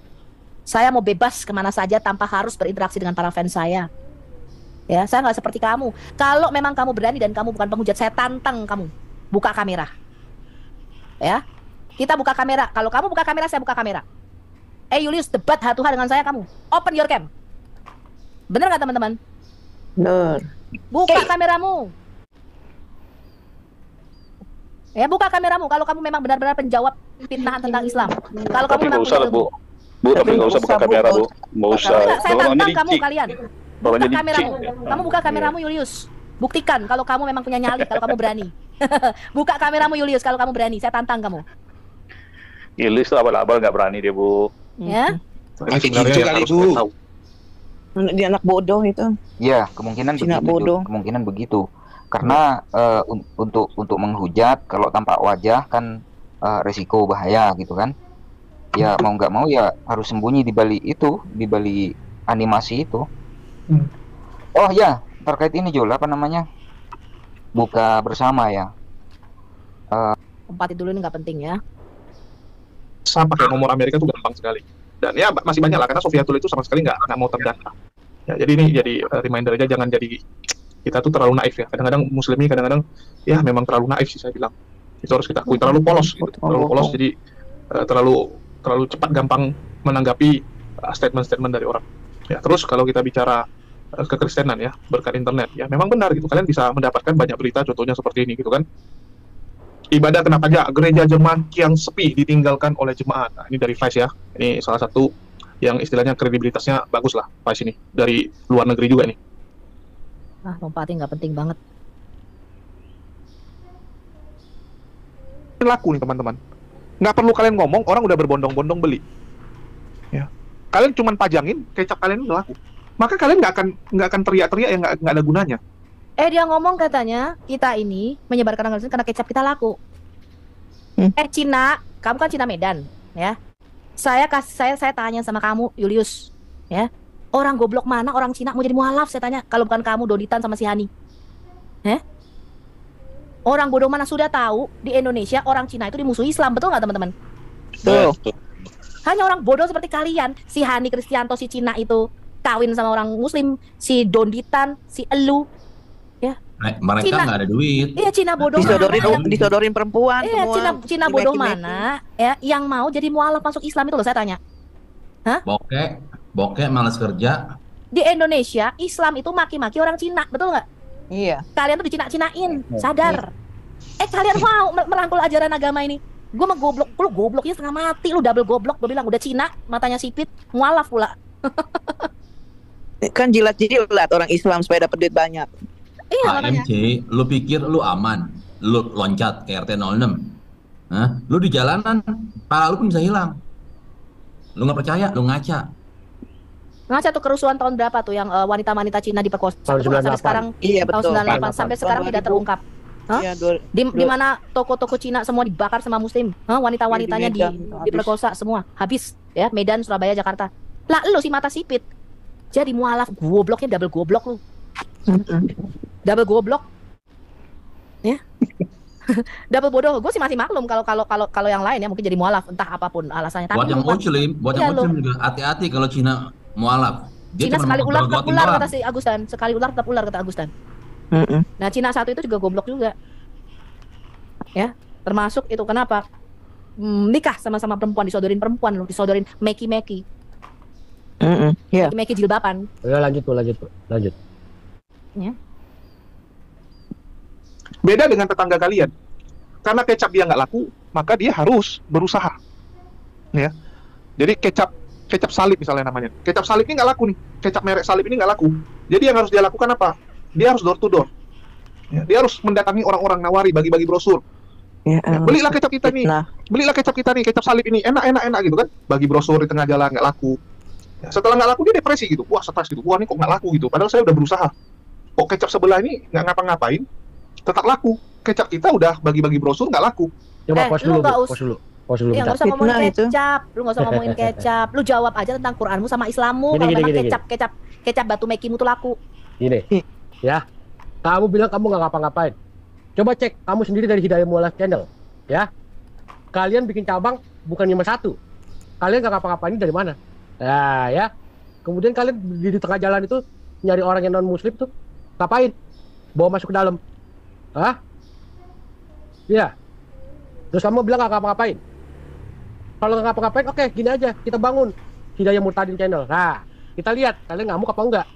Saya mau bebas kemana saja tanpa harus berinteraksi dengan para fans saya. Ya, saya nggak seperti kamu. Kalau memang kamu berani dan kamu bukan penghujat, saya tantang kamu buka kamera. Ya, kita buka kamera. Kalau kamu buka kamera, saya buka kamera. Julius, debat head-to-head dengan saya kamu. Open your cam. Bener nggak teman-teman? Bener. Buka kameramu. Ya, buka kameramu kalau kamu memang benar-benar penjawab fitnahan tentang Islam. Kalau kamu Tapi memang nggak usah lah, punya Bu. Bu, tapi nggak usah buka kamera, Bu. Nggak usah. Saya tantang kamu kalian. Buka Bawahnya kameramu. licik. Kamu buka kameramu, Julius. Buktikan kalau kamu memang punya nyali, kalau kamu berani. Buka kameramu, Julius, kalau kamu berani. Saya tantang kamu. Ilis tuh abal-abal nggak berani dia, Bu. Ya. Ini Pakai sebenarnya gitu yang kali, harus Bu. kita tahu. Dia anak bodoh itu. Ya, kemungkinan Cina begitu, bodoh. Jul. Kemungkinan begitu. Karena untuk menghujat kalau tampak wajah kan resiko bahaya gitu kan. Ya mau nggak mau ya harus sembunyi di balik itu, di balik animasi itu. Oh ya, terkait ini Jul, apa namanya? Buka bersama ya. Tempatin dulu, ini nggak penting ya. Saya pakai nomor Amerika itu gampang sekali. Dan ya masih banyak lah karena Sofiatul itu sama sekali nggak mau terdata. Ya, jadi ini jadi reminder aja, jangan jadi kita tuh terlalu naif ya. Kadang-kadang Muslim ini kadang-kadang ya memang terlalu naif sih saya bilang. Itu harus kita akui, terlalu polos gitu. Terlalu polos, jadi terlalu cepat gampang menanggapi statement-statement dari orang. Ya, terus kalau kita bicara kekristenan ya, berkat internet ya, memang benar gitu. Kalian bisa mendapatkan banyak berita contohnya seperti ini gitu kan. Ibadah kena pajak, gereja Jerman yang sepi ditinggalkan oleh jemaat. Nah, ini dari Vice ya. Ini salah satu yang istilahnya kredibilitasnya bagus lah Vice ini. Dari luar negeri juga nih. Lompatin nggak penting banget. Ini laku nih teman-teman. Nggak perlu kalian ngomong, orang udah berbondong-bondong beli. Ya. Kalian cuman pajangin, kecap kalian udah laku. Maka kalian nggak akan teriak-teriak yang nggak ada gunanya. Dia ngomong katanya kita ini menyebarkan agama Islam karena kecap kita laku. Cina, kamu kan Cina Medan, ya. Saya tanya sama kamu, Julius, ya. Orang goblok mana orang Cina mau jadi mualaf, saya tanya, kalau bukan kamu Doditan sama si Hani. Orang bodoh mana sudah tahu di Indonesia orang Cina itu dimusuhi Islam, betul nggak teman-teman? Betul. Hanya orang bodoh seperti kalian, si Hani Kristianto si Cina itu kawin sama orang Muslim, si Doditan, si Elu, ya. Mereka Cina. nggak ada duit. Iya, Cina bodoh Disodorin perempuan Iya, semua. Cina bodoh Dimaki-maki. mana ya yang mau jadi mualaf masuk Islam itu loh, saya tanya. Bokek malas kerja. Di Indonesia Islam itu maki-maki orang Cina, betul nggak? Iya. Kalian tuh dicina-cinain, sadar. Kalian mau merangkul ajaran agama ini. Gue mah goblok, lu gobloknya setengah mati, lu double goblok, gue bilang udah Cina, matanya sipit, mualaf pula. Kan jilat-jilat orang Islam supaya dapat duit banyak. Iya makanya. AMC, lu pikir lu aman? Lu loncat ke RT 06. Hah? Lu di jalanan, pala lu pun bisa hilang. Lu nggak percaya, lu ngaca. Ngaca tuh kerusuhan tahun berapa tuh yang wanita-wanita Cina diperkosa? Tahun Itu nggak sampai 98. sekarang, Iya tahun betul. 98 sampai sekarang tidak terungkap. Hah? Iya, Di mana toko-toko Cina semua dibakar sama Muslim, wanita-wanitanya Di Medan, diperkosa semua, habis ya, Medan, Surabaya, Jakarta. Lah lu si mata sipit, jadi mualaf, gobloknya double goblok lu, double goblok, ya, double bodoh. Gue sih masih maklum kalau yang lain ya mungkin jadi mualaf entah apapun alasannya. Tapi Buat yang Muslim, Iya, Muslim juga hati-hati kalau Cina mualaf. Dia Cina cuma sekali mau ular tetap grogotin ular doang. kata si Agustan, sekali ular tetap ular kata Agustan. Nah Cina satu itu juga goblok juga, ya, termasuk itu kenapa nikah sama-sama perempuan, disodorin loh, meki-meki, Iya. meki jilbaban. Ya, lanjut. Ya. Beda dengan tetangga kalian. Karena kecap dia nggak laku, maka dia harus berusaha. Ya. Jadi kecap salib misalnya namanya. Kecap salib ini nggak laku nih. Kecap merek salib ini nggak laku. Jadi yang harus dia lakukan apa? Dia harus door to door. Ya, dia harus mendatangi orang-orang, nawari, bagi-bagi brosur. Ya, Ya, belilah kecap kita nih. Belilah kecap kita nih, kecap salib ini. Enak gitu kan. Bagi brosur di tengah jalan nggak laku. Ya, setelah nggak laku dia depresi gitu. Wah, stres gitu. Wah, ini kok nggak laku gitu. Padahal saya udah berusaha. Kok kecap sebelah ini nggak ngapa-ngapain, tetap laku. Kecap kita udah bagi-bagi brosur nggak laku. Coba pause dulu, nggak pause dulu. Ya nggak bentar. usah ngomongin Fitnah itu. kecap, lu nggak usah ngomongin kecap, lu jawab aja tentang Quranmu sama Islammu. Kalau memang Gini. kecap batu mekimu tuh laku. Gini, ya. Kamu bilang kamu nggak ngapa-ngapain. Coba cek kamu sendiri dari Hidayah Mualaf Channel, ya. Kalian bikin cabang bukan cuma satu. Kalian nggak ngapa-ngapain dari mana? Nah, ya. Kemudian kalian di tengah jalan itu nyari orang yang non Muslim tuh ngapain? Bawa masuk ke dalam. Hah? Iya. Terus kamu bilang nggak ngapa-ngapain. Kalau nggak ngapa-ngapain, oke, gini aja, kita bangun Hidayah Murtadin Channel. Nah, kita lihat kalian ngamuk apa enggak.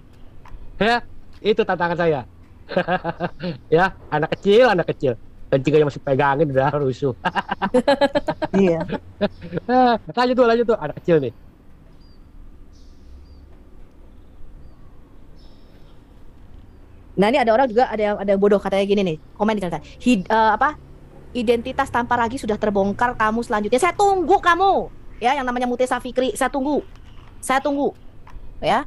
Ya, itu tantangan saya. Ya, anak kecil. Kencingnya masih pegangin udah rusuh. Iya. Lanjut tuh, anak kecil nih. Nah ini ada orang juga ada yang bodoh katanya gini nih, komen di sana. Identitas tanpa ragi sudah terbongkar, kamu selanjutnya. Saya tunggu kamu, ya, yang namanya Mutesa Fikri. Saya tunggu, ya.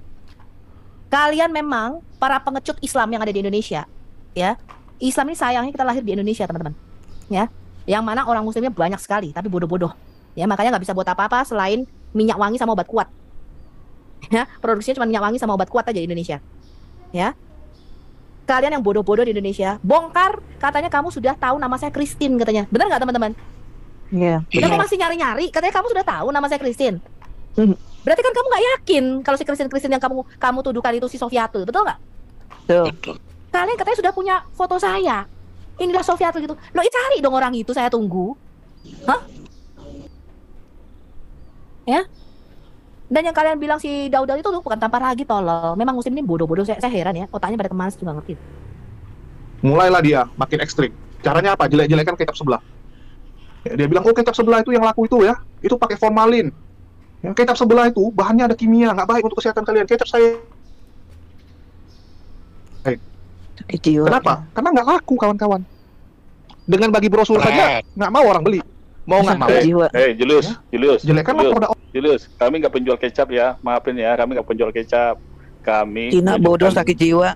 Kalian memang para pengecut Islam yang ada di Indonesia, ya. Islam ini sayangnya kita lahir di Indonesia, teman-teman, ya. Yang mana orang Muslimnya banyak sekali, tapi bodoh-bodoh, ya. Makanya nggak bisa buat apa-apa selain minyak wangi sama obat kuat, ya. Produksinya cuma minyak wangi sama obat kuat aja di Indonesia, ya. Kalian yang bodoh-bodoh di Indonesia, bongkar, katanya kamu sudah tahu nama saya Christine katanya. Benar nggak teman-teman? Iya. Udah kok masih nyari-nyari, katanya kamu sudah tahu nama saya Christine. Berarti kan kamu nggak yakin kalau si Christine yang kamu tuduhkan itu si Sofiatul, betul nggak? Betul. Kalian katanya sudah punya foto saya. Inilah Sofiatul gitu. Lo cari dong orang itu, saya tunggu. Hah? Ya? Dan yang kalian bilang si Daud itu bukan tanpa ragi, tolol. Memang Muslim ini bodoh-bodoh, saya heran ya. Otaknya pada kemana juga ngerti. Mulailah dia makin ekstrim. Caranya apa? Jelek-jelekan kecap sebelah. Ya, dia bilang, oh kecap sebelah itu yang laku itu ya, itu pakai formalin. Yang kecap sebelah itu bahannya ada kimia, nggak baik untuk kesehatan kalian. Kecap saya. Kenapa? Karena nggak laku, kawan-kawan. Dengan bagi brosur saja nggak mau orang beli. Mau nggak mau. Julius. Jelekkanlah produk. Julius, kami nggak penjual kecap ya, maafin ya, kami nggak penjual kecap. Kami Cina bodoh sakit jiwa.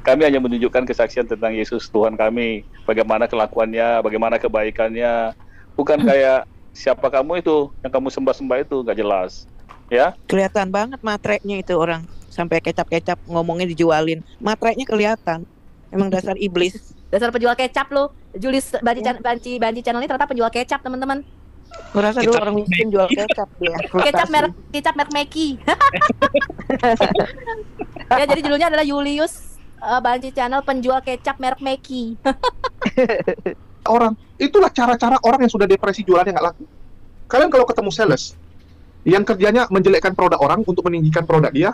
Kami hanya menunjukkan kesaksian tentang Yesus Tuhan kami, bagaimana kelakuannya, bagaimana kebaikannya. Bukan kayak siapa kamu itu yang kamu sembah-sembah itu, nggak jelas. Ya, Kelihatan banget matreknya itu orang. Sampai kecap-kecap ngomongnya dijualin. Matreknya kelihatan. Emang dasar iblis. Dasar penjual kecap lo. Julius Banci channel ini ternyata penjual kecap, teman-teman. Merasa dulu orang miskin jual kecap dia. Kecap merek Meki. Ya, jadi judulnya adalah Julius Banci channel penjual kecap merek Meki. Orang itulah cara-cara orang yang sudah depresi jualannya nggak laku. Kalian kalau ketemu sales yang kerjanya menjelekkan produk orang untuk meninggikan produk dia,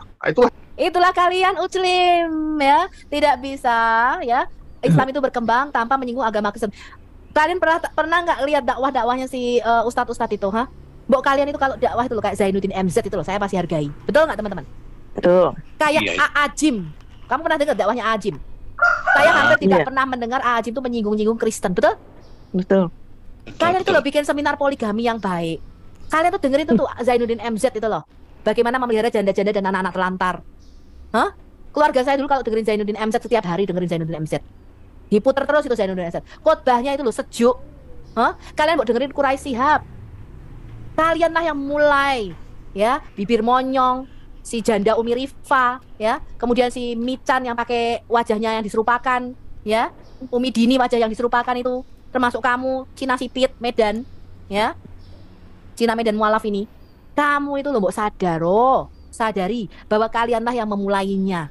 Itulah kalian Uclim ya. Tidak bisa ya. Islam itu berkembang tanpa menyinggung agama Kristen. Kalian pernah nggak lihat dakwahnya si ustadz itu, ha? Mbok kalian itu kalau dakwah itu loh kayak Zainuddin MZ itu loh, saya pasti hargai. Betul nggak teman-teman? Betul. Kayak Iya. Ajim. Kamu pernah dengar dakwahnya Ajim? Saya hampir tidak pernah mendengar Ajim itu menyinggung-nyinggung Kristen, betul? Betul. Kalian itu loh bikin seminar poligami yang baik. Kalian tuh dengerin tuh Zainuddin MZ itu loh. Bagaimana memelihara janda-janda dan anak-anak terlantar. Hah? Keluarga saya dulu kalau dengerin Zainuddin MZ setiap hari dengerin Zainuddin MZ. Diputer terus itu Zainuddin MZ. Khotbahnya itu loh sejuk. Hah? Kalian mau dengerin Quraish Shihab. Kalianlah yang mulai ya, bibir monyong, si janda Umi Rifa, ya. Kemudian si Mican yang pakai wajahnya yang diserupakan, ya. Umi Dini wajah yang diserupakan itu, termasuk kamu, Cina Sipit, Medan, ya. Cina Medan Mualaf ini. Kamu itu loh mbok sadari bahwa kalianlah yang memulainya.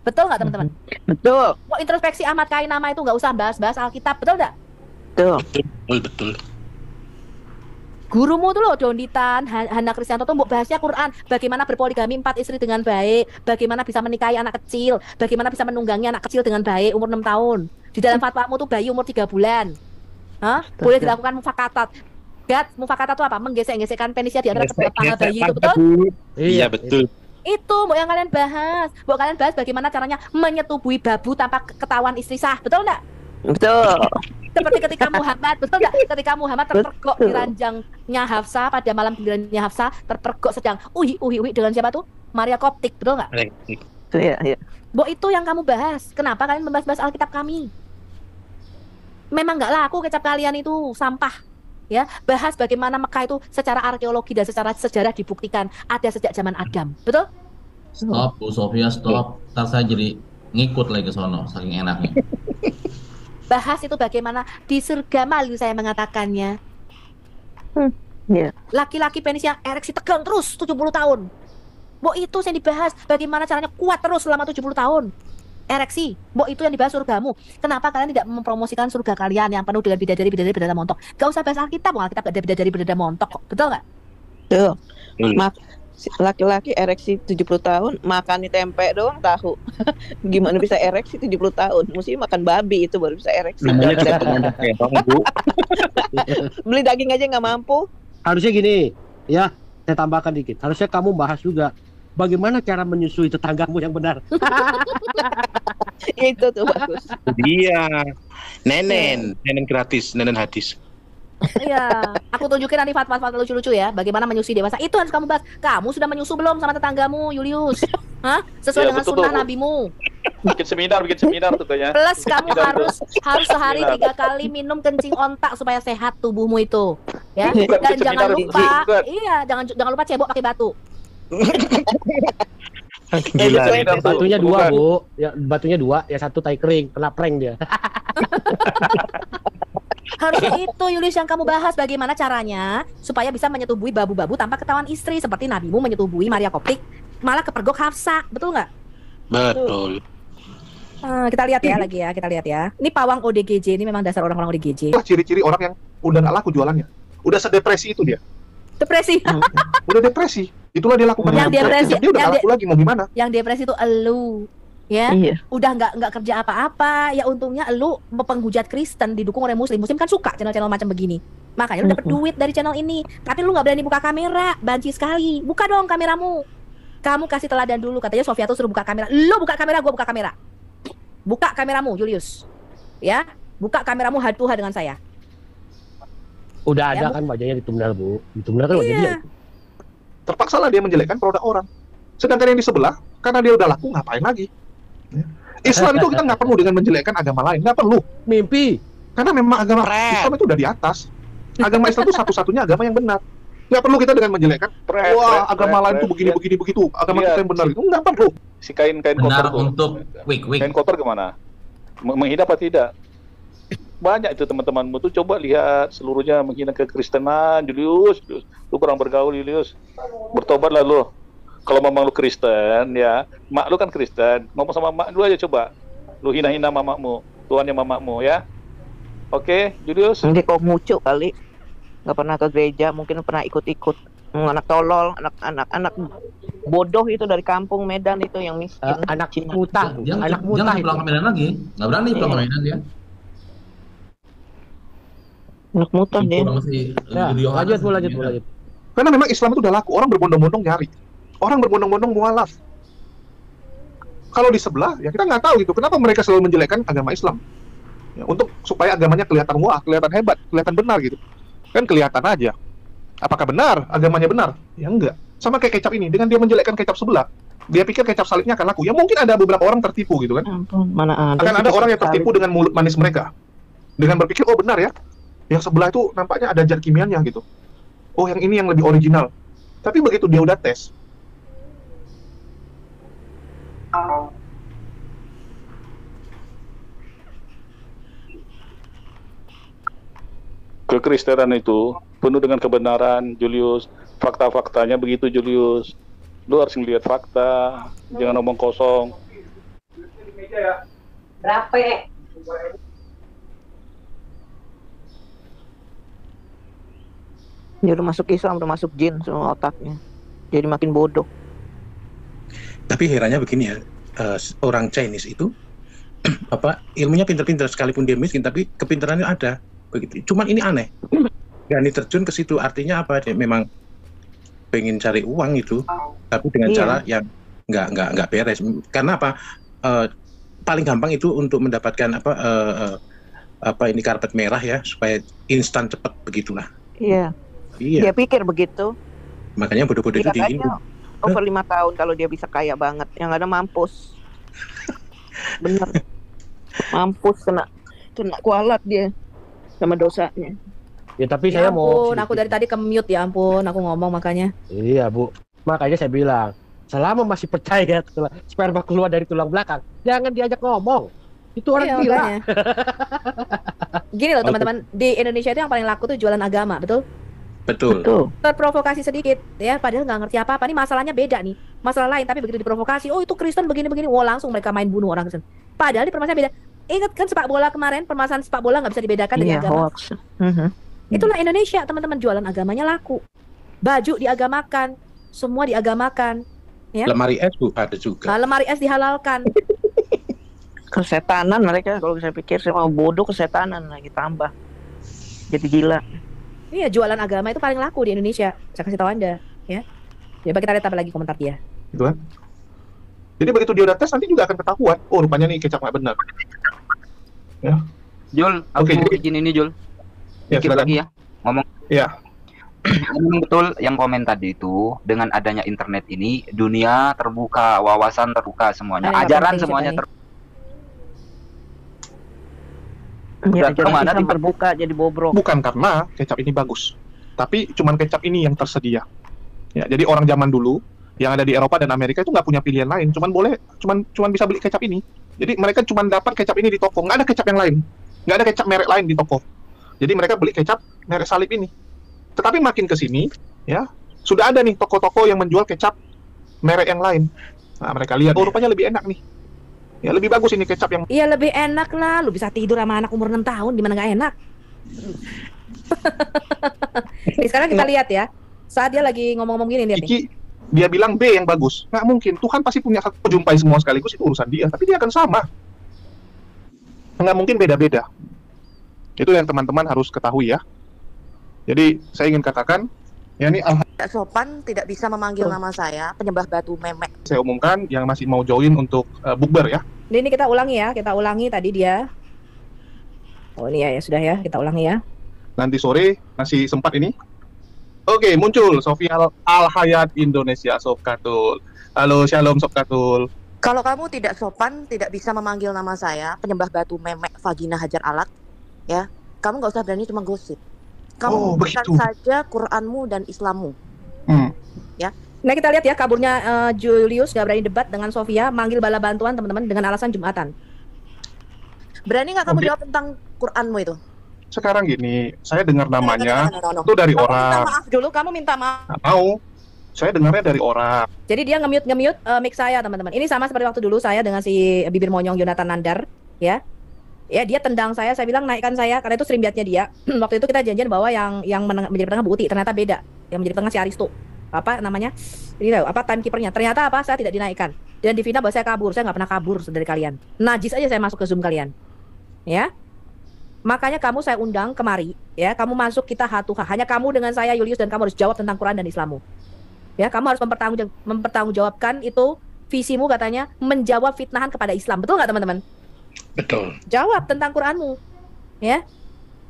Betul nggak teman-teman? Betul. Mau introspeksi Ahmad Kainama itu nggak usah bahas-bahas Alkitab, betul nggak? Betul. Betul. Gurumu tuh loh Donditan, Hana Kristianto tuh mbok bahasnya Quran, bagaimana berpoligami 4 istri dengan baik, bagaimana bisa menikahi anak kecil, bagaimana bisa menunggangi anak kecil dengan baik umur 6 tahun. Di dalam fatwamu tuh bayi umur 3 bulan. Hah? Boleh dilakukan mufakatat. Mufakatat itu apa? Menggesek-gesekkan penisnya di antara kedua paha bayi itu, betul? Iya, betul. Itu mbok yang kalian bahas. Mbok kalian bahas bagaimana caranya menyetubui babu tanpa ketahuan istri sah, betul enggak? Betul. Seperti ketika Muhammad, betul nggak? Ketika Muhammad terpergok di ranjangnya Hafsah pada malam gilirannya Hafsah, terpergok sedang uhi dengan siapa tuh? Maria Koptik, betul nggak? Iya. Bo itu yang kamu bahas. Kenapa kalian membahas-bahas Alkitab kami? Memang nggak laku kecap kalian itu sampah. Ya, bahas bagaimana Mekah itu secara arkeologi dan secara sejarah dibuktikan ada sejak zaman Adam, betul? Stop, Bu Sofia, stop. Ntar saya jadi ngikut lagi ke sono, saking enaknya. Bahas itu bagaimana di surga malu saya mengatakannya. Iya. Laki-laki penisnya ereksi tegang terus 70 tahun. Mbok itu yang dibahas bagaimana caranya kuat terus selama 70 tahun. Ereksi, mbok itu yang dibahas surgamu. Kenapa kalian tidak mempromosikan surga kalian yang penuh dengan bidadari berada montok? Gak usah bahas Alkitab, Alkitab gak ada bidadari berada montok kok. Betul nggak? Betul. Laki-laki ereksi 70 tahun makan tempe doang tahu. Gimana bisa ereksi 70 tahun? Mesti makan babi itu baru bisa ereksi. Namanya tempe Bu. Beli daging aja nggak mampu. Harusnya gini, ya, saya tambahkan dikit. Harusnya kamu bahas juga bagaimana cara menyusui tetanggamu yang benar. Itu tuh bagus. Iya. Nenen gratis, nenen hadis. Iya, aku tunjukin nanti fatwa-fatwa lucu-lucu ya. Bagaimana menyusui dewasa. Itu harus kamu bahas. Kamu sudah menyusu belum sama tetanggamu, Julius? Hah? Sesuai Ya, dengan betul, sunnah tuh. nabimu. Bikin seminar tuh kayaknya. Plus kamu Seminar tuh. harus sehari 3 kali minum kencing ontak supaya sehat tubuhmu itu. Ya. Bukan, Dan bikin jangan seminar, lupa, bukan. iya, jangan lupa cebok pakai batu. Gila. Batunya dua, Bukan. Bu. Ya, batunya dua, ya satu tai kering, kena prank dia. Harusnya itu Julius yang kamu bahas bagaimana caranya supaya bisa menyetubui babu-babu tanpa ketahuan istri seperti nabimu menyetubui Maria Koptik malah kepergok Hafsah, betul nggak? Betul. Kita lihat ya lagi ya, kita lihat ya. Ini pawang ODGJ ini memang dasar orang-orang ODGJ. itulah ciri-ciri orang yang udah nggak laku jualannya. Udah sedepresi itu dia. Depresi. Udah depresi. Itulah dia lakukan. Yang depresi, Dia udah yang nggak laku lagi mau gimana? Yang depresi itu elu. Ya, Iya. udah nggak kerja apa-apa, ya untungnya elu penghujat Kristen didukung oleh Muslim kan suka channel-channel macam begini, makanya lu dapet duit dari channel ini, tapi lu nggak berani buka kamera, banci sekali, buka dong kameramu, kamu kasih teladan dulu, katanya Sofia tuh suruh buka kamera, lu buka kamera, gua buka kamera, buka kameramu Julius, ya, buka kameramu head to head dengan saya. Udah Ya, ada kan wajahnya di thumbnail, Bu. Di thumbnail kan wajah dia. Terpaksalah dia menjelekkan produk orang. Sedangkan yang di sebelah, karena dia udah laku, ngapain lagi? Ya. Islam itu kita nggak perlu dengan menjelekkan agama lain, nggak perlu. Mimpi. Karena memang agama Islam itu udah di atas. Agama Islam itu satu-satunya agama yang benar. Nggak perlu kita dengan menjelekkan. Wah, agama lain tuh begini lihat. begini begitu. Agama Lihat. kita yang benar itu nggak perlu. Si kain kotor Benar tuh. untuk week. Kain kotor kemana? Menghina apa tidak? Banyak itu teman-temanmu tuh, coba lihat seluruhnya menghina kekristenan. Julius, lu kurang bergaul, Julius. Bertobatlah lu. Kalau memang lu Kristen ya, mak lu kan Kristen, ngomong sama mak lu aja coba. Lu hina-hina mamakmu, tuannya mamakmu ya. Oke, Julius. Nanti kau mucu kali, nggak pernah ke gereja, mungkin pernah ikut-ikut. Anak tolol, anak bodoh itu dari kampung Medan itu yang miskin. Anak Cina. mutah, Dia anak dia mutah nggak itu. pulang ke Medan lagi, nggak berani pulang ke Medan dia. Anak mutah dia. Pulang masih Ya, di Yohanes lanjut. di Medan. Karena memang Islam itu udah laku, orang berbondong-bondong nyari. Orang berbondong-bondong mualaf. Kalau di sebelah, ya kita nggak tahu gitu. Kenapa mereka selalu menjelekkan agama Islam? Ya, untuk supaya agamanya kelihatan wah, kelihatan hebat, kelihatan benar gitu. Kan kelihatan aja. Apakah benar agamanya benar? Ya enggak. Sama kayak kecap ini, dengan dia menjelekkan kecap sebelah, dia pikir kecap salibnya akan laku. Ya mungkin ada beberapa orang tertipu gitu kan. Ampun, mana ada. Akan ada orang yang tertipu dengan mulut manis mereka. Dengan berpikir, oh benar ya, yang sebelah itu nampaknya ada zat kimianya gitu. Oh yang ini yang lebih original. Tapi begitu dia udah tes, Kekristenan itu penuh dengan kebenaran, Julius. Fakta-faktanya begitu, Julius. Lu harus ngelihat fakta, jangan ngomong kosong. Dia udah masuk Islam, udah masuk jin semua otaknya. Jadi makin bodoh. Tapi herannya begini ya, orang Chinese itu apa ilmunya pintar-pintar sekalipun dia miskin tapi kepintarannya ada begitu. Cuman ini aneh. Berani terjun ke situ artinya apa? Dia memang pengen cari uang itu, tapi dengan Iya. cara yang nggak beres. Karena apa? Paling gampang itu untuk mendapatkan apa ini karpet merah ya supaya instan cepat begitulah. Iya. Iya. Dia pikir begitu. Makanya bodoh-bodoh itu Lihat tinggi. aja over 5 tahun kalau dia bisa kaya banget, yang ada mampus. Bener. Mampus kena kualat dia sama dosanya. Ya tapi Ya saya mau ampun, aku dari tadi ke mute ya ampun, aku ngomong makanya. Iya Bu, makanya saya bilang selama masih percaya sperma keluar dari tulang belakang, jangan diajak ngomong. Itu orang Iya, gila. makanya. Gini loh teman-teman, di Indonesia itu yang paling laku tuh jualan agama, betul? Betul. Tuh. Terprovokasi sedikit ya, padahal nggak ngerti apa-apa. Ini masalahnya beda nih, masalah lain. Tapi begitu diprovokasi, oh itu Kristen begini-begini, wah langsung mereka main bunuh orang Kristen. Padahal di permasalahan beda. Ingat kan sepak bola kemarin, permasalahan sepak bola nggak bisa dibedakan dengan Iya, agama. hoax. Mhm. Itulah Indonesia, teman-teman, jualan agamanya laku. Baju diagamakan, semua diagamakan. Ya. Lemari es Bu ada juga. Nah, lemari es dihalalkan. Kesetanan mereka, kalau saya pikir saya mau bodoh, kesetanan lagi tambah. Jadi gila. Iya, jualan agama itu paling laku di Indonesia. Saya kasih tahu Anda, ya. Coba kita lihat apa lagi komentar dia. gitu kan? Jadi begitu dia udah tes nanti juga akan ketahuan. Oh rupanya nih kecap nggak benar. Ya. Jul, aku Oke, jadi- izin ini Jul. Ya, Dikit silakan. lagi ya. Ngomong. Ya. Memang betul yang komen tadi itu, dengan adanya internet ini dunia terbuka, wawasan terbuka semuanya, Ada yang ajaran penting semuanya ceritanya. Ya, Udah, jalan kemana Islam di- terbuka jadi bobrok. Bukan karena kecap ini bagus, tapi cuman kecap ini yang tersedia. Ya, jadi orang zaman dulu yang ada di Eropa dan Amerika itu nggak punya pilihan lain, cuman bisa beli kecap ini. Jadi mereka cuman dapat kecap ini di toko, nggak ada kecap yang lain, nggak ada kecap merek lain di toko. Jadi mereka beli kecap merek salib ini. Tetapi makin ke sini, ya sudah ada nih toko-toko yang menjual kecap merek yang lain. Nah mereka lihat, oh rupanya lebih enak nih. Ya lebih bagus ini kecap yang Iya lebih enak lah, lu bisa tidur sama anak umur 6 tahun, gimana nggak enak? Nih, sekarang kita lihat ya, saat dia lagi ngomong-ngomong gini, lihat nih. Iki dia bilang B yang bagus. Nggak mungkin. Tuhan pasti punya satu jumpai semua sekaligus, itu urusan dia. Tapi dia akan sama. Nggak mungkin beda-beda. Itu yang teman-teman harus ketahui ya. Jadi saya ingin katakan, ya ini Tidak sopan, tidak bisa memanggil nama saya, penyembah batu memek. saya umumkan yang masih mau join untuk bukber ya. Ini kita ulangi ya, kita ulangi tadi dia. Oh ini ya, sudah ya, kita ulangi ya. Nanti sore masih sempat ini. Oke, muncul Sofia Al-Hayat Indonesia Sob Katul. Halo, shalom Sob Katul. Kalau kamu tidak sopan, tidak bisa memanggil nama saya, penyembah batu memek vagina hajar alat, ya, kamu nggak usah berani cuma gosip. Kamu Oh, bukan begitu. saja Quranmu dan Islammu. Hmm. Ya. Nah kita lihat ya kaburnya Julius gak berani debat dengan Sofia, manggil bala bantuan teman-teman dengan alasan Jumatan. Berani nggak kamu Oke. jawab tentang Quranmu itu? Sekarang gini, saya dengar namanya No. itu dari Kamu minta orang. maaf dulu, kamu minta maaf. Nggak mau. Saya dengarnya dari orang. Jadi dia nge-mute mic saya teman-teman. Ini sama seperti waktu dulu saya dengan si bibir monyong Jonathan Nandar, ya. Ya dia tendang saya bilang naikkan saya karena itu streambiatnya dia. Waktu itu kita janjian bahwa yang menjadi penengah Bu Uti, ternyata beda. Yang menjadi penengah si Aristo. Apa namanya? Ini tahu apa timekeepernya. Ternyata apa? Saya tidak dinaikkan. Dan di final bahwa saya kabur. Saya nggak pernah kabur dari kalian. Najis aja saya masuk ke Zoom kalian. Ya. Makanya kamu saya undang kemari, ya. Kamu masuk kita hatuha. Hanya kamu dengan saya Julius dan kamu harus jawab tentang Quran dan Islammu. Ya, kamu harus mempertanggungjawabkan itu visimu katanya menjawab fitnahan kepada Islam. Betul nggak teman-teman? Betul. Jawab tentang Quranmu. Ya.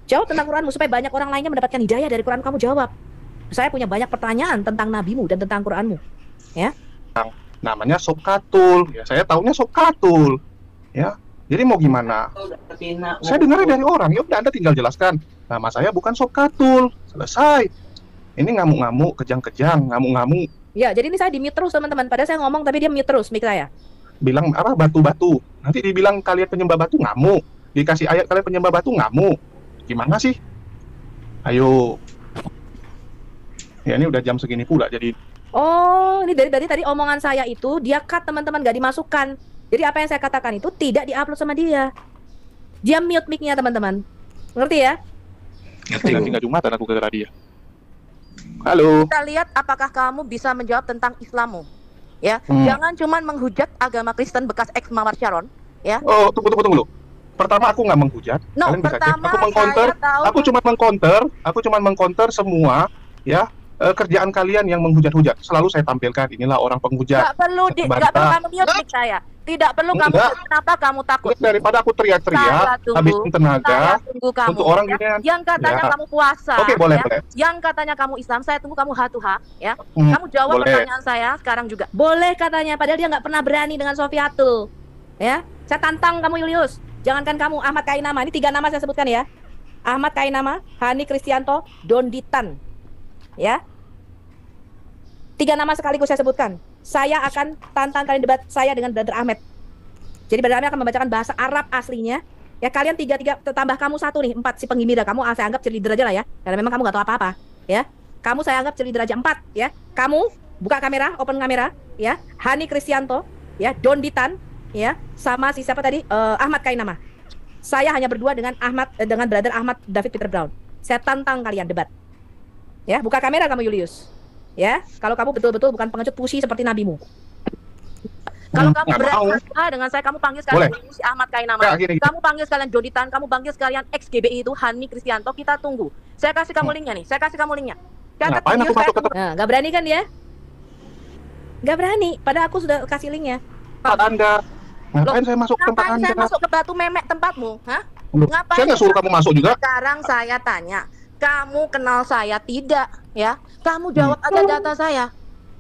Jawab tentang Quranmu supaya banyak orang lainnya mendapatkan hidayah dari Quran kamu jawab. Saya punya banyak pertanyaan tentang nabimu dan tentang Quranmu. Ya. Namanya Sopkatul. Ya, saya taunya Sopkatul. Ya. Jadi mau gimana? Saya dengarnya dari orang. Ya udah Anda tinggal jelaskan. Nama saya bukan Sopkatul. Selesai. Ini ngamuk-ngamuk, kejang-kejang, ngamuk-ngamuk. Ya, jadi ini saya di-mute terus teman-teman. Padahal saya ngomong tapi dia mute terus mic saya. Bilang apa batu-batu. Nanti dibilang kalian penyembah batu ngamuk. Dikasih ayat kalian penyembah batu ngamuk. Gimana sih? Ayo. Ya ini udah jam segini pula jadi Oh, ini dari tadi omongan saya itu dia cut teman-teman, gak dimasukkan. Jadi apa yang saya katakan itu tidak diupload sama dia. Dia mute mic-nya teman-teman. Ngerti ya? nanti nggak Jumatan aku ke dia. Halo. Kita lihat apakah kamu bisa menjawab tentang Islammu. Ya, Hmm. jangan cuman menghujat agama Kristen bekas ex Mawar Sharon, ya. Oh, tunggu dulu. Pertama aku nggak menghujat. No, Kalian bisa cek. pertama Aku mengcounter. saya tahu Aku cuma mengcounter semua ya kerjaan kalian yang menghujat-hujat. Selalu saya tampilkan inilah orang penghujat. nggak perlu kamu mute mic saya. Tidak perlu kamu. Enggak. Kenapa kamu takut? Daripada aku teriak-teriak, Saya tunggu. habisin tenaga Saya tunggu kamu. untuk orang ya. ginian. Yang katanya Ya. kamu puasa. Oke, boleh, ya. boleh. Yang katanya kamu Islam, saya tunggu kamu hatuha, ya. Hmm, Kamu jawab boleh. pertanyaan saya sekarang juga. Boleh katanya, padahal dia nggak pernah berani dengan Sofiatul. Ya, saya tantang kamu Julius. Jangankan kamu, Ahmad Kainama. Ini 3 nama saya sebutkan ya. Ahmad Kainama, Hani Kristianto, Donditan. Ya. 3 nama sekaligus saya sebutkan. Saya akan tantang kalian debat saya dengan Brother Ahmed. Jadi Brother Ahmed akan membacakan bahasa Arab aslinya. Ya kalian 3 tambah kamu 1 nih, 4 si penggembira. Kamu saya anggap cheerleader aja lah ya. Karena memang kamu nggak tahu apa-apa, ya. Kamu saya anggap cheerleader aja 4, ya. Kamu buka kamera, open kamera, ya. Hani Kristianto, ya, Donditan, ya, sama si siapa tadi? Ahmad Kainama. Saya hanya berdua dengan dengan Brother Ahmad David Peter Brown. Saya tantang kalian debat. Ya, buka kamera kamu Julius. Ya, kalau kamu betul-betul bukan pengecut pusi seperti nabimu. Kalau kamu nggak berani mau. hatuha dengan saya, kamu panggil sekalian Boleh. si Ahmad Kainama. Ya, gini. Kamu panggil sekalian Joditan, kamu panggil sekalian ex GBI itu Hani Kristianto. Kita tunggu. Saya kasih kamu linknya nih. Saya kasih kamu linknya. Catat Ngapain video aku masuk ke Nah, nggak berani kan dia? Nggak berani. Padahal aku sudah kasih linknya. tempat Anda? Ngapain saya masuk ke tempat Ngapain Anda? saya masuk ke batu memek tempatmu? Hah? Loh, Ngapain saya nggak suruh kamu masuk juga. Sekarang saya tanya, kamu kenal saya tidak? Ya, kamu jawab ada data saya.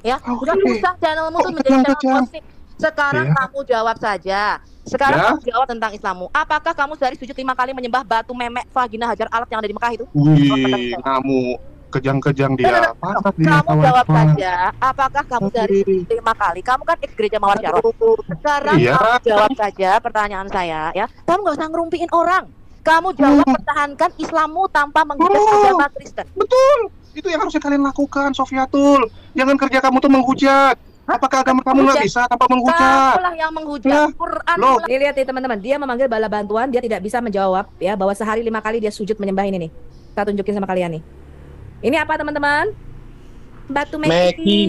Ya, Oke. nggak usah channelmu tuh Kok menjadi channel kejam-kejam? gosip. Sekarang Ya. kamu jawab saja. Sekarang Ya. kamu jawab tentang Islammu. Apakah kamu sehari sujud 5 kali menyembah batu memek vagina hajar alat yang ada di Mekah itu? Wih, kamu kejang-kejang dia. Pantat dia, Kamu jawab kawan-kawan. saja. Apakah kamu sehari sujud 5 kali? Kamu kan ex gereja Mawar Sharon. Sekarang Iya. kamu jawab saja pertanyaan saya, ya. Kamu nggak usah ngerumpiin orang. Kamu jawab pertahankan Islammu tanpa menghujat agama Kristen. Betul. Itu yang harusnya kalian lakukan, Sofiatul. Jangan kerja kamu tuh menghujat. Apakah agama kamu nggak bisa tanpa menghujat? Kamulah yang menghujat. Ya. Quran Loh. Nih lihat nih teman-teman, dia memanggil bala bantuan, dia tidak bisa menjawab ya bahwa sehari 5 kali dia sujud menyembah ini nih. Kita tunjukin sama kalian nih. Ini apa teman-teman? Batu Meki.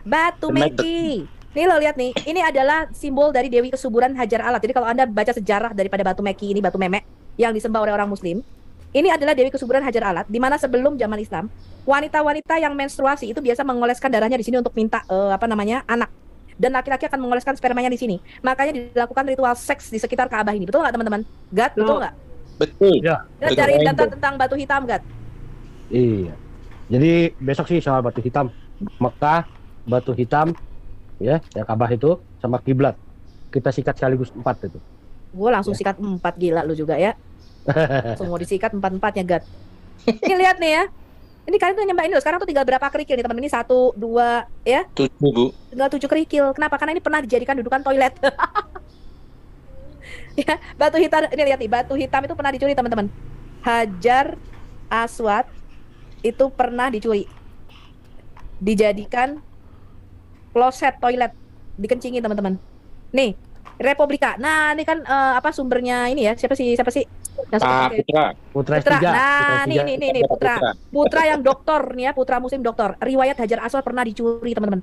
Batu Meki. Nih lo lihat nih, ini adalah simbol dari Dewi Kesuburan Hajar Alat. Jadi kalau Anda baca sejarah daripada Batu Meki ini, Batu Memek yang disembah oleh orang Muslim, ini adalah Dewi Kesuburan Hajar Alat, di mana sebelum zaman Islam, wanita-wanita yang menstruasi itu biasa mengoleskan darahnya di sini untuk minta anak. Dan laki-laki akan mengoleskan spermanya di sini. Makanya dilakukan ritual seks di sekitar Ka'bah ini. Betul nggak teman-teman? Gat, betul nggak? Betul. Ya. Kita cari data tentang batu hitam, Gat. Iya. Jadi besok sih soal batu hitam. Mekah, batu hitam, ya, yang Ka'bah itu sama kiblat. Kita sikat sekaligus 4 itu. Gue langsung sikat 4, gila lu juga ya. Semua disikat 4-4-nya, Gat. Ini lihat nih ya. Ini kalian tuh nyembah ini loh. Sekarang tuh tinggal berapa kerikil nih teman-teman? Ini 1, 2, ya. 7, Bu. Tinggal 7 kerikil. Kenapa? Karena ini pernah dijadikan dudukan toilet. Ya, batu hitam ini lihat nih, batu hitam itu pernah dicuri teman-teman. Hajar Aswad itu pernah dicuri. Dijadikan kloset toilet, dikencingi teman-teman. Nih, Republika. Nah, ini kan apa sumbernya ini ya? Siapa sih? Putra Putra. S3. Nah, Putra S3. nih Putra. Putra yang doktor nih ya, putra muslim doktor. Riwayat Hajar Aswad pernah dicuri, teman-teman.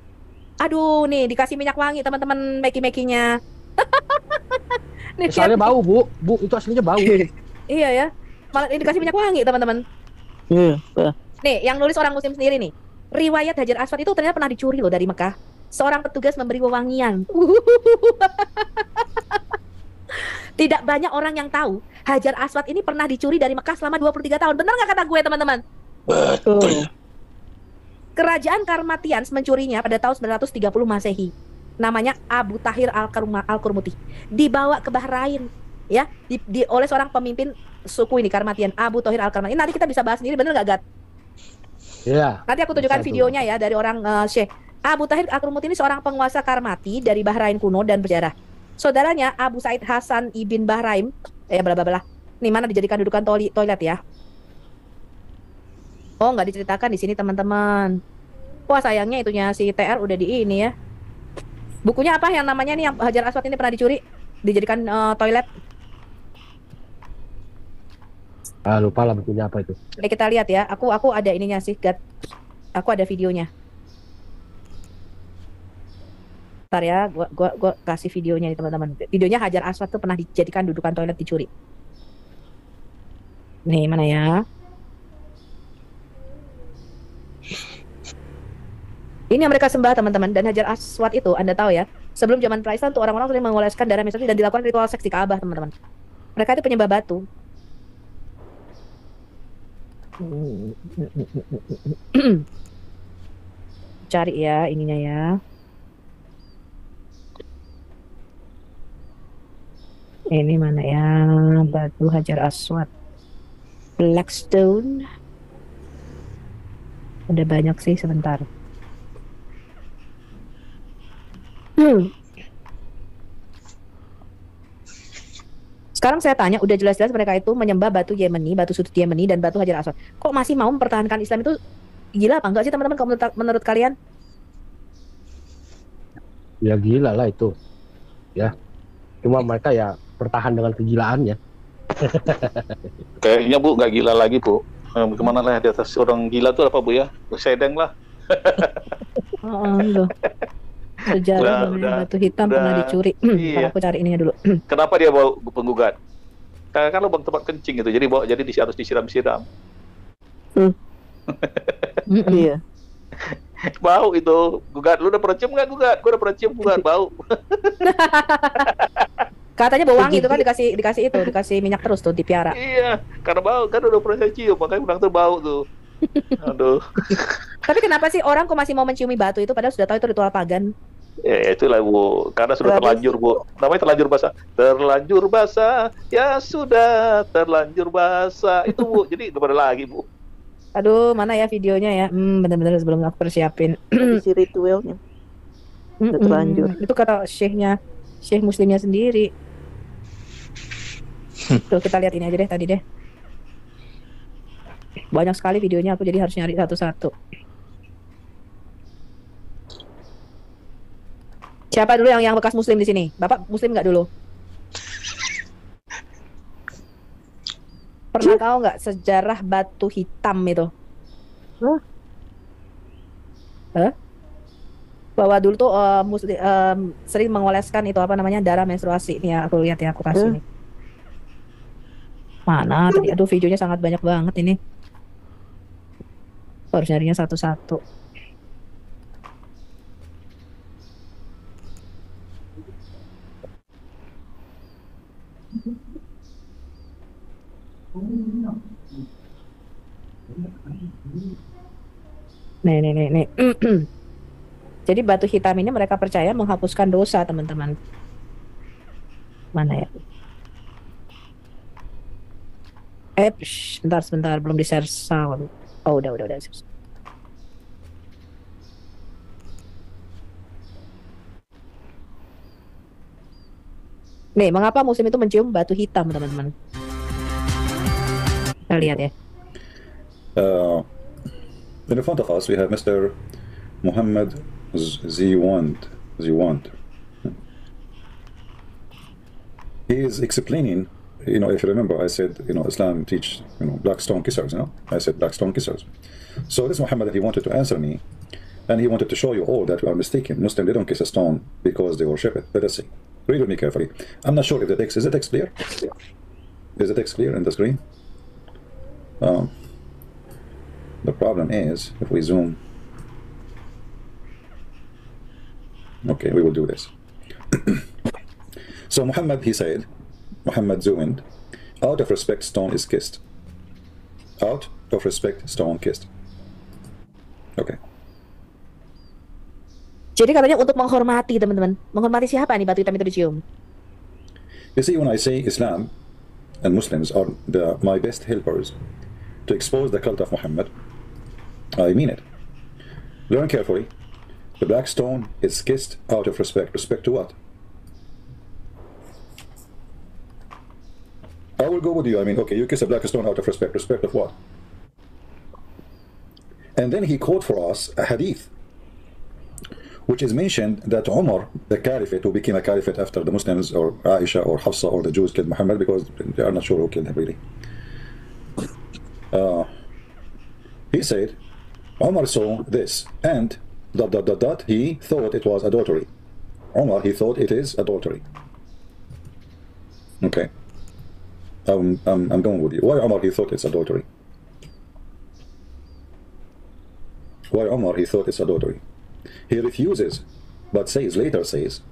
Aduh, nih dikasih minyak wangi teman-teman meki-mekinya. Nih, Soalnya bau, Bu, itu aslinya bau. Iya ya. Malah ini dikasih minyak wangi, teman-teman. Iya. Nih, yang nulis orang muslim sendiri nih. Riwayat Hajar Aswad itu ternyata pernah dicuri loh dari Mekah. Seorang petugas memberi wewangian. Tidak banyak orang yang tahu Hajar Aswad ini pernah dicuri dari Mekah selama 23 tahun. Benar nggak kata gue, teman-teman? Betul. Kerajaan Karmatians mencurinya pada tahun 930 Masehi. Namanya Abu Tahir Al-Qurmuti. Dibawa ke Bahrain, ya, oleh seorang pemimpin suku ini Karmatian, Abu Tahir Al-Qurmuti. Ini nanti kita bisa bahas sendiri, bener nggak, Gat? Iya. Nanti aku tunjukkan videonya ya dari orang Syekh. Abu Tahir Al-Qurmuti ini seorang penguasa Karmati dari Bahrain kuno dan bersejarah. Saudaranya Abu Said Hasan ibn Bahrain, bla bla bla. Nih mana dijadikan dudukan toilet ya? Oh, nggak diceritakan di sini teman-teman. Wah, sayangnya itunya si TR udah di ini ya. Bukunya apa yang namanya nih yang Hajar Aswad ini pernah dicuri, dijadikan toilet? Lupa lah bukunya apa itu. Oke, kita lihat ya. Aku ada ininya sih, Gat. Aku ada videonya. Ntar ya, gua kasih videonya nih teman-teman. Videonya Hajar Aswad tuh pernah dijadikan dudukan toilet dicuri. Nih, mana ya? Ini yang mereka sembah teman-teman. Dan Hajar Aswad itu Anda tahu ya, sebelum zaman pra-Islam tuh orang-orang sering mengoleskan darah merah dan dilakukan ritual seks di Ka'bah teman-teman. Mereka itu penyembah batu. Cari ya ininya ya. Ini mana ya, batu Hajar Aswad, Blackstone. Ada banyak sih, sebentar. Sekarang saya tanya, udah jelas-jelas mereka itu menyembah batu Yemeni, batu sudut Yemeni, dan batu Hajar Aswad. Kok masih mau mempertahankan Islam itu gila apa enggak sih teman-teman menurut kalian? Ya gila lah itu. Ya. Cuma mereka ya bertahan dengan kegilaannya. Kayaknya Bu nggak gila lagi Bu. Kemana lah di atas orang gila tuh apa Bu ya? Sedeng lah. Loh. Sejarah batu hitam pernah dicuri. Iya. Aku cari ininya dulu. Kenapa dia bawa penggugat? Karena kan lubang tempat kencing itu, jadi harus disiram-siram. Iya. Bau itu, gugat. Lu udah pernah cium nggak gugat? Gue udah pernah cium gugat, bau. Katanya bau wangi itu kan dikasih minyak terus tuh dipiara. Iya, karena bau kan udah pernah saya cium, makanya bilang tuh bau tuh. Aduh. Tapi kenapa sih orang kok masih mau menciumi batu itu padahal sudah tahu itu ritual pagan? Ya itulah Bu, karena sudah terlanjur Bu. Namanya terlanjur basah. Terlanjur basah, ya sudah terlanjur basah. Itu Bu, jadi nggak ada lagi Bu. Aduh, mana ya videonya ya? Bener-bener sebelum aku persiapin. Si ritualnya. Udah terlanjur. Itu kata Syekh muslimnya sendiri. Tuh kita lihat ini aja deh tadi deh. Banyak sekali videonya, aku jadi harus nyari satu-satu. Siapa dulu yang bekas muslim di sini? Bapak muslim nggak dulu? Pernah tahu nggak sejarah batu hitam itu? Bahwa dulu tuh muslim sering mengoleskan itu apa namanya darah menstruasi. Nih ya, aku lihat ya, aku kasih nih. Mana tadi? Aduh, videonya sangat banyak banget ini. Harus nyarinya satu-satu. Nih. Jadi batu hitam ini mereka percaya menghapuskan dosa, teman-teman. Mana ya? Sebentar, belum di-share sound. Oh, udah. Nih, mengapa Muslim itu mencium batu hitam, teman-teman? Kita lihat ya. In the front of us, we have Mr. Muhammad Ziwand. He is explaining, if you remember, I said, Islam teach, black stone kissers, I said black stone kissers. So this Muhammad, he wanted to answer me, and he wanted to show you all that we are mistaken. Muslim, they don't kiss a stone because they worship it. Let us see. Read with me carefully. I'm not sure if the text, is the text clear? Is the text clear in the screen? The problem is, if we zoom, okay, we will do this. So Muhammad, he said, Muhammad Zuwind, out of respect, stone is kissed. Out of respect, stone kissed. Okay. Jadi katanya untuk menghormati, teman-teman. Menghormati siapa nih batu hitam itu dicium? You see, when I say Islam and Muslims are my best helpers to expose the cult of Muhammad, I mean it. Learn carefully. The black stone is kissed out of respect. Respect to what? I will go with you. I mean, okay, you kiss a black stone out of respect. Respect of what? And then he quote for us a hadith, which is mentioned that Umar, the caliphate, who became a caliphate after the Muslims, or Aisha, or Hafsa, or the Jews killed Muhammad, because they are not sure who killed him really. He said, Umar saw this, and ... he thought it was adultery. Umar, he thought it is adultery. Okay. I'm going with you. Why Umar, he thought it's adultery? Why Umar, he thought it's adultery? He refuses, but later says,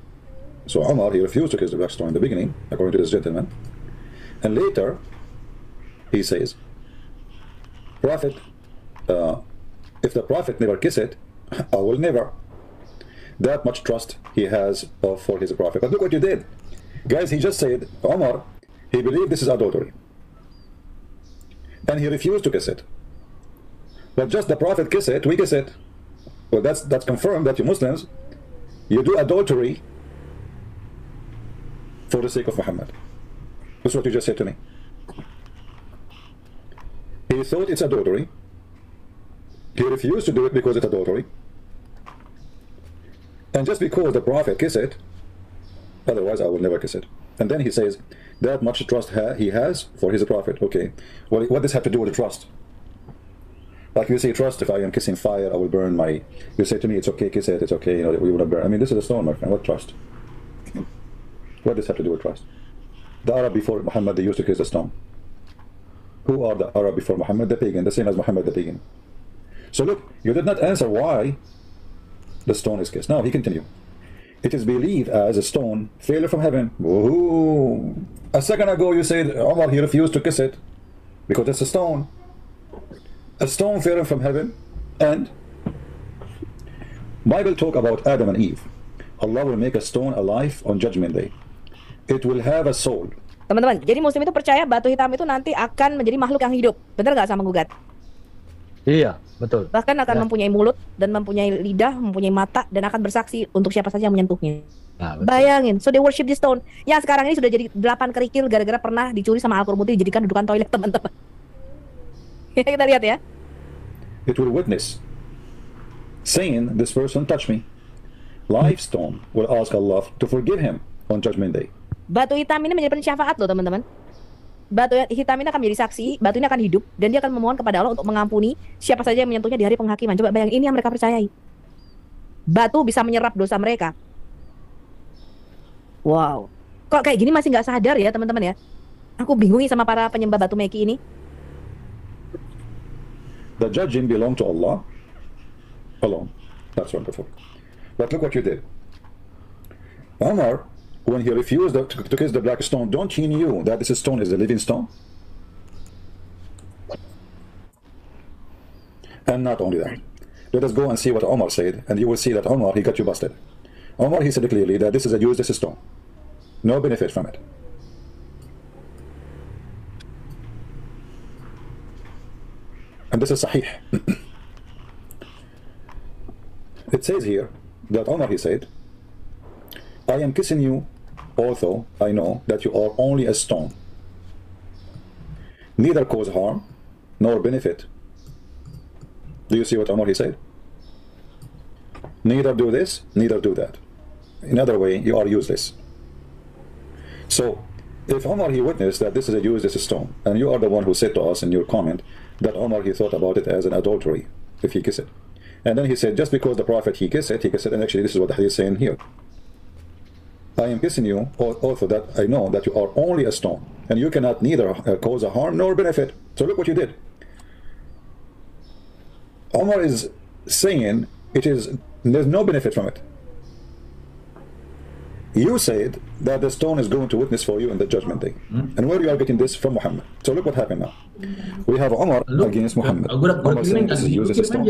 so Umar, he refused to kiss the black stone in the beginning, according to this gentleman, and later he says, Prophet, if the Prophet never kiss it, I will never. That much trust he has for his Prophet. But look what you did. Guys, he just said, Umar, he believed this is adultery, and he refused to kiss it. But just the Prophet kiss it, we kiss it. Well, that's confirmed that you Muslims, you do adultery for the sake of Muhammad. That's what you just said to me. He thought it's adultery. He refused to do it because it's adultery. And just because the Prophet kiss it, otherwise I will never kiss it. And then he says, that much trust he has for his Prophet. Okay, well, what does have to do with the trust? Like you say, trust, if I am kissing fire, I will burn my... You say to me, it's okay, kiss it, it's okay, we will not burn. I mean, this is a stone, my friend. What trust? What does have to do with trust? The Arab before Muhammad, they used to kiss the stone. Who are the Arab before Muhammad? The pagan, the same as Muhammad the pagan. So look, you did not answer why the stone is kissed. Now, he continued. It is believed as a stone fell from heaven. Woohoo! A second ago you said, Umar, he refused to kiss it because it's a stone. A stone fell from heaven, and Bible talk about Adam and Eve. Allah will make a stone alive on Judgment Day. It will have a soul. Teman-teman, jadi Muslim itu percaya batu hitam itu nanti akan menjadi makhluk yang hidup. Benar nggak sama gugat? Iya, betul. Bahkan akan mempunyai mulut dan mempunyai lidah, mempunyai mata, dan akan bersaksi untuk siapa saja yang menyentuhnya. Nah, bayangin, so they worship this stone. Yang sekarang ini sudah jadi 8 kerikil gara-gara pernah dicuri sama Al-Qur'an Putih dijadikan dudukan toilet, teman-teman. Kita lihat ya. It will witness, saying, this person touched me. Live stone will ask Allah to forgive him on Judgment Day. Batu hitam ini menjadi pensyafaat loh, teman-teman. Batu hitam ini akan menjadi saksi, batu ini akan hidup, dan dia akan memohon kepada Allah untuk mengampuni siapa saja yang menyentuhnya di hari penghakiman. Coba bayangin, ini yang mereka percayai. Batu bisa menyerap dosa mereka. Wow. Kok kayak gini masih nggak sadar ya, teman-teman ya? Aku bingung sama para penyembah batu meki ini. The judging belong to Allah alone. That's wonderful. But look what you did. Umar, when he refused to kiss the black stone, don't he knew that this stone is a living stone? And not only that, let us go and see what Umar said, and you will see that Umar, he got you busted. Umar, he said clearly that this is a useless stone. No benefit from it. and this is sahih. It says here that Umar, he said, I am kissing you, although I know that you are only a stone. Neither cause harm nor benefit. Do you see what Umar, he said? Neither do this, neither do that. In other way, you are useless. So, if Umar, he witnessed that this is a useless stone, and you are the one who said to us in your comment that Umar, he thought about it as an adultery, if he kissed it. And then he said, just because the Prophet, he kissed it, and actually this is what the hadith is saying here. I am kissing you, also that I know that you are only a stone, and you cannot neither cause a harm nor benefit. So look what you did. Umar is saying there's no benefit from it. You said that the stone is going to witness for you in the judgment day. And where you are getting this from Muhammad. So look what happened now. We have Umar against Muhammad. Umar saying this is used as a stone.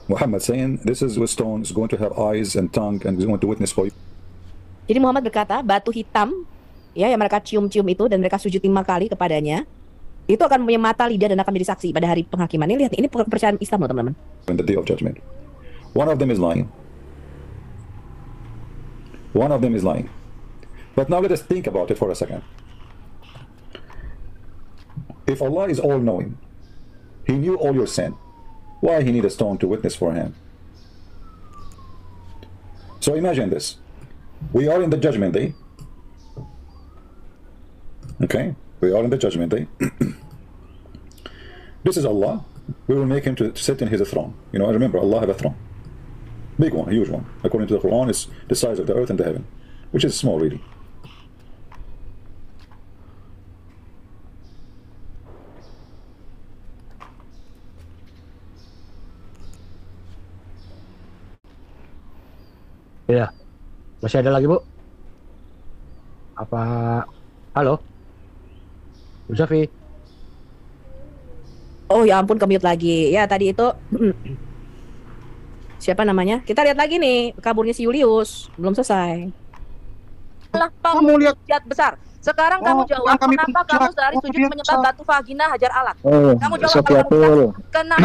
Muhammad saying this is a stone, is going to have eyes and tongue and is going to witness for you. Jadi Muhammad berkata, batu hitam ya yang mereka cium-cium itu dan mereka sujud 5 kali kepadanya, itu akan punya mata, lidah dan akan menjadi saksi pada hari penghakiman. Ini lihat, ini kepercayaan Islam loh teman-teman. In the day of judgment. One of them is lying. One of them is lying. But now let us think about it for a second. If Allah is all-knowing, He knew all your sin, why He need a stone to witness for Him? So imagine this. We are in the judgment day. Okay? We are in the judgment day. This is Allah. We will make Him to sit in His throne. You know, remember, Allah have a throne. Big one, a huge one. According to the Quran, it's the size of the earth and the heaven, which is small, really. Ya, masih ada lagi, Bu? Apa? Halo? Bu Safi? Oh ya ampun, ke-mute lagi. Ya tadi itu siapa namanya? Kita lihat lagi nih, kaburnya si Julius. Belum selesai. Kamu lihat Jahat besar. Sekarang kamu jawab, kenapa kamu sehari sujud menyembah batu vagina Hajar Alat? Kamu jawab kalau kamu bisa. Kenapa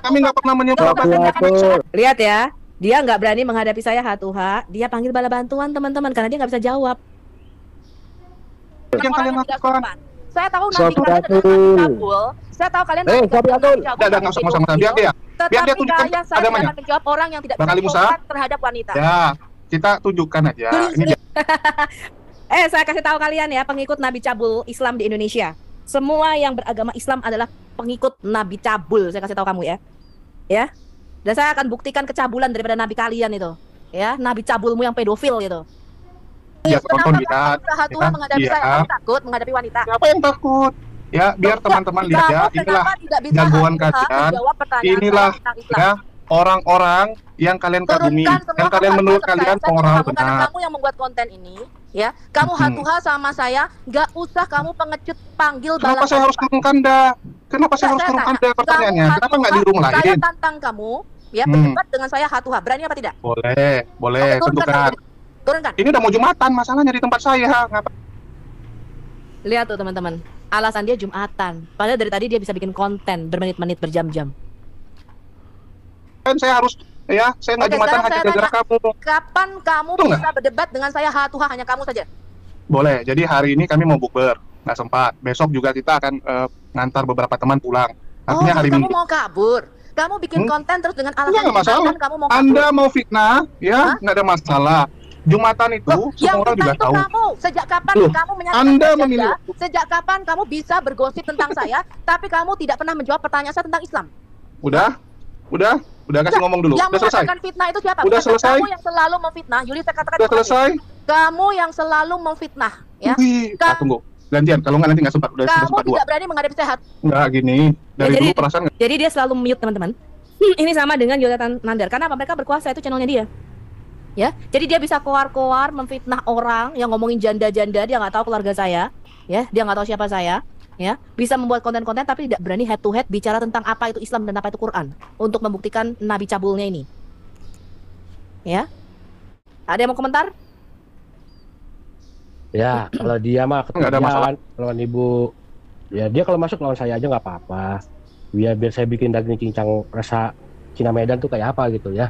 kami nggak pernah menyembah batu. Lihat ya, dia nggak berani menghadapi saya Hatuha. Dia panggil bala bantuan teman-teman karena dia nggak bisa jawab. Yang kalian lakukan. Saya tahu nanti kalian adalah Nabi Cabul. Saya tahu kalian nanti nggak usah biar dia. Biar dia tunjukkan saya akan menjawab orang yang tidak bisa terhadap wanita. Ya, kita tunjukkan aja. Ini Saya kasih tahu kalian ya, pengikut Nabi Cabul Islam di Indonesia. Semua yang beragama Islam adalah pengikut Nabi Cabul. Saya kasih tahu kamu ya. Ya. Dan saya akan buktikan kecabulan daripada nabi kalian itu. Ya, Nabi Cabulmu yang pedofil gitu. Ya, tonton lihat. Tuhan menghadapi saya, kamu takut menghadapi wanita. Siapa yang takut? Ya, biar teman-teman lihat ya. Inilah jagoan kalian. Inilah ya orang-orang yang kalian kagumi, yang kalian menurut kalian orang benar. Kamu yang membuat konten ini, ya. Kamu Hatuha sama saya, nggak usah kamu pengecut panggil bala. Kenapa saya harus turun Anda? Kenapa saya harus turun Anda? Pertanyaannya, kenapa nggak di room lain? Saya tantang kamu, ya, berdebat dengan saya Hatuha. Berani apa tidak? Boleh, tentukan. Turunkan. Ini udah mau Jumatan, masalahnya di tempat saya. Lihat tuh teman-teman, alasan dia Jumatan. Padahal dari tadi dia bisa bikin konten bermenit-menit, berjam-jam. Kan saya harus, ya, saya nggak Jumatan hanya gara-gara kamu. Kapan kamu bisa berdebat dengan saya Hatuha, hanya kamu saja? Boleh, jadi hari ini kami mau bukber, nggak sempat. Besok juga kita akan ngantar beberapa teman pulang. Artinya hari kamu Minggu. mau kabur? Kamu bikin konten terus dengan alasan nggak masalah. kamu mau kabur? Anda mau fitnah, ya, nggak ada masalah. Jumatan itu semua orang juga tahu. Kamu sejak kapan kamu menyatakan Anda memilih sejak kapan kamu bisa bergosip tentang saya, tapi kamu tidak pernah menjawab pertanyaan saya tentang Islam? Udah kasih ngomong dulu. Yang Udah selesai. mengatakan fitnah itu siapa? Udah selesai. Kamu yang selalu memfitnah. Yuli, saya katakan. Udah selesai. Kamu yang selalu memfitnah, ya. Tunggu. Gantian, kalau nggak nanti nggak sempat. Udah kamu sempat tidak berani menghadapi sehat. Nggak gini. Dari dulu perasaan. Jadi dia selalu mute teman-teman. Ini sama dengan Jonathan Nandar. Karena apa? Mereka berkuasa, itu channelnya dia. Ya, jadi dia bisa koar-koar memfitnah orang yang ngomongin janda-janda, dia nggak tahu keluarga saya, ya, dia nggak tahu siapa saya, ya, bisa membuat konten-konten tapi tidak berani head to head bicara tentang apa itu Islam dan apa itu Quran untuk membuktikan Nabi Cabulnya ini, ya. Ada yang mau komentar? Ya, kalau dia mah ketinggian, lawan ibu, ya dia kalau masuk lawan saya aja nggak apa-apa. biar saya bikin daging cincang rasa Cina Medan tuh kayak apa gitu ya.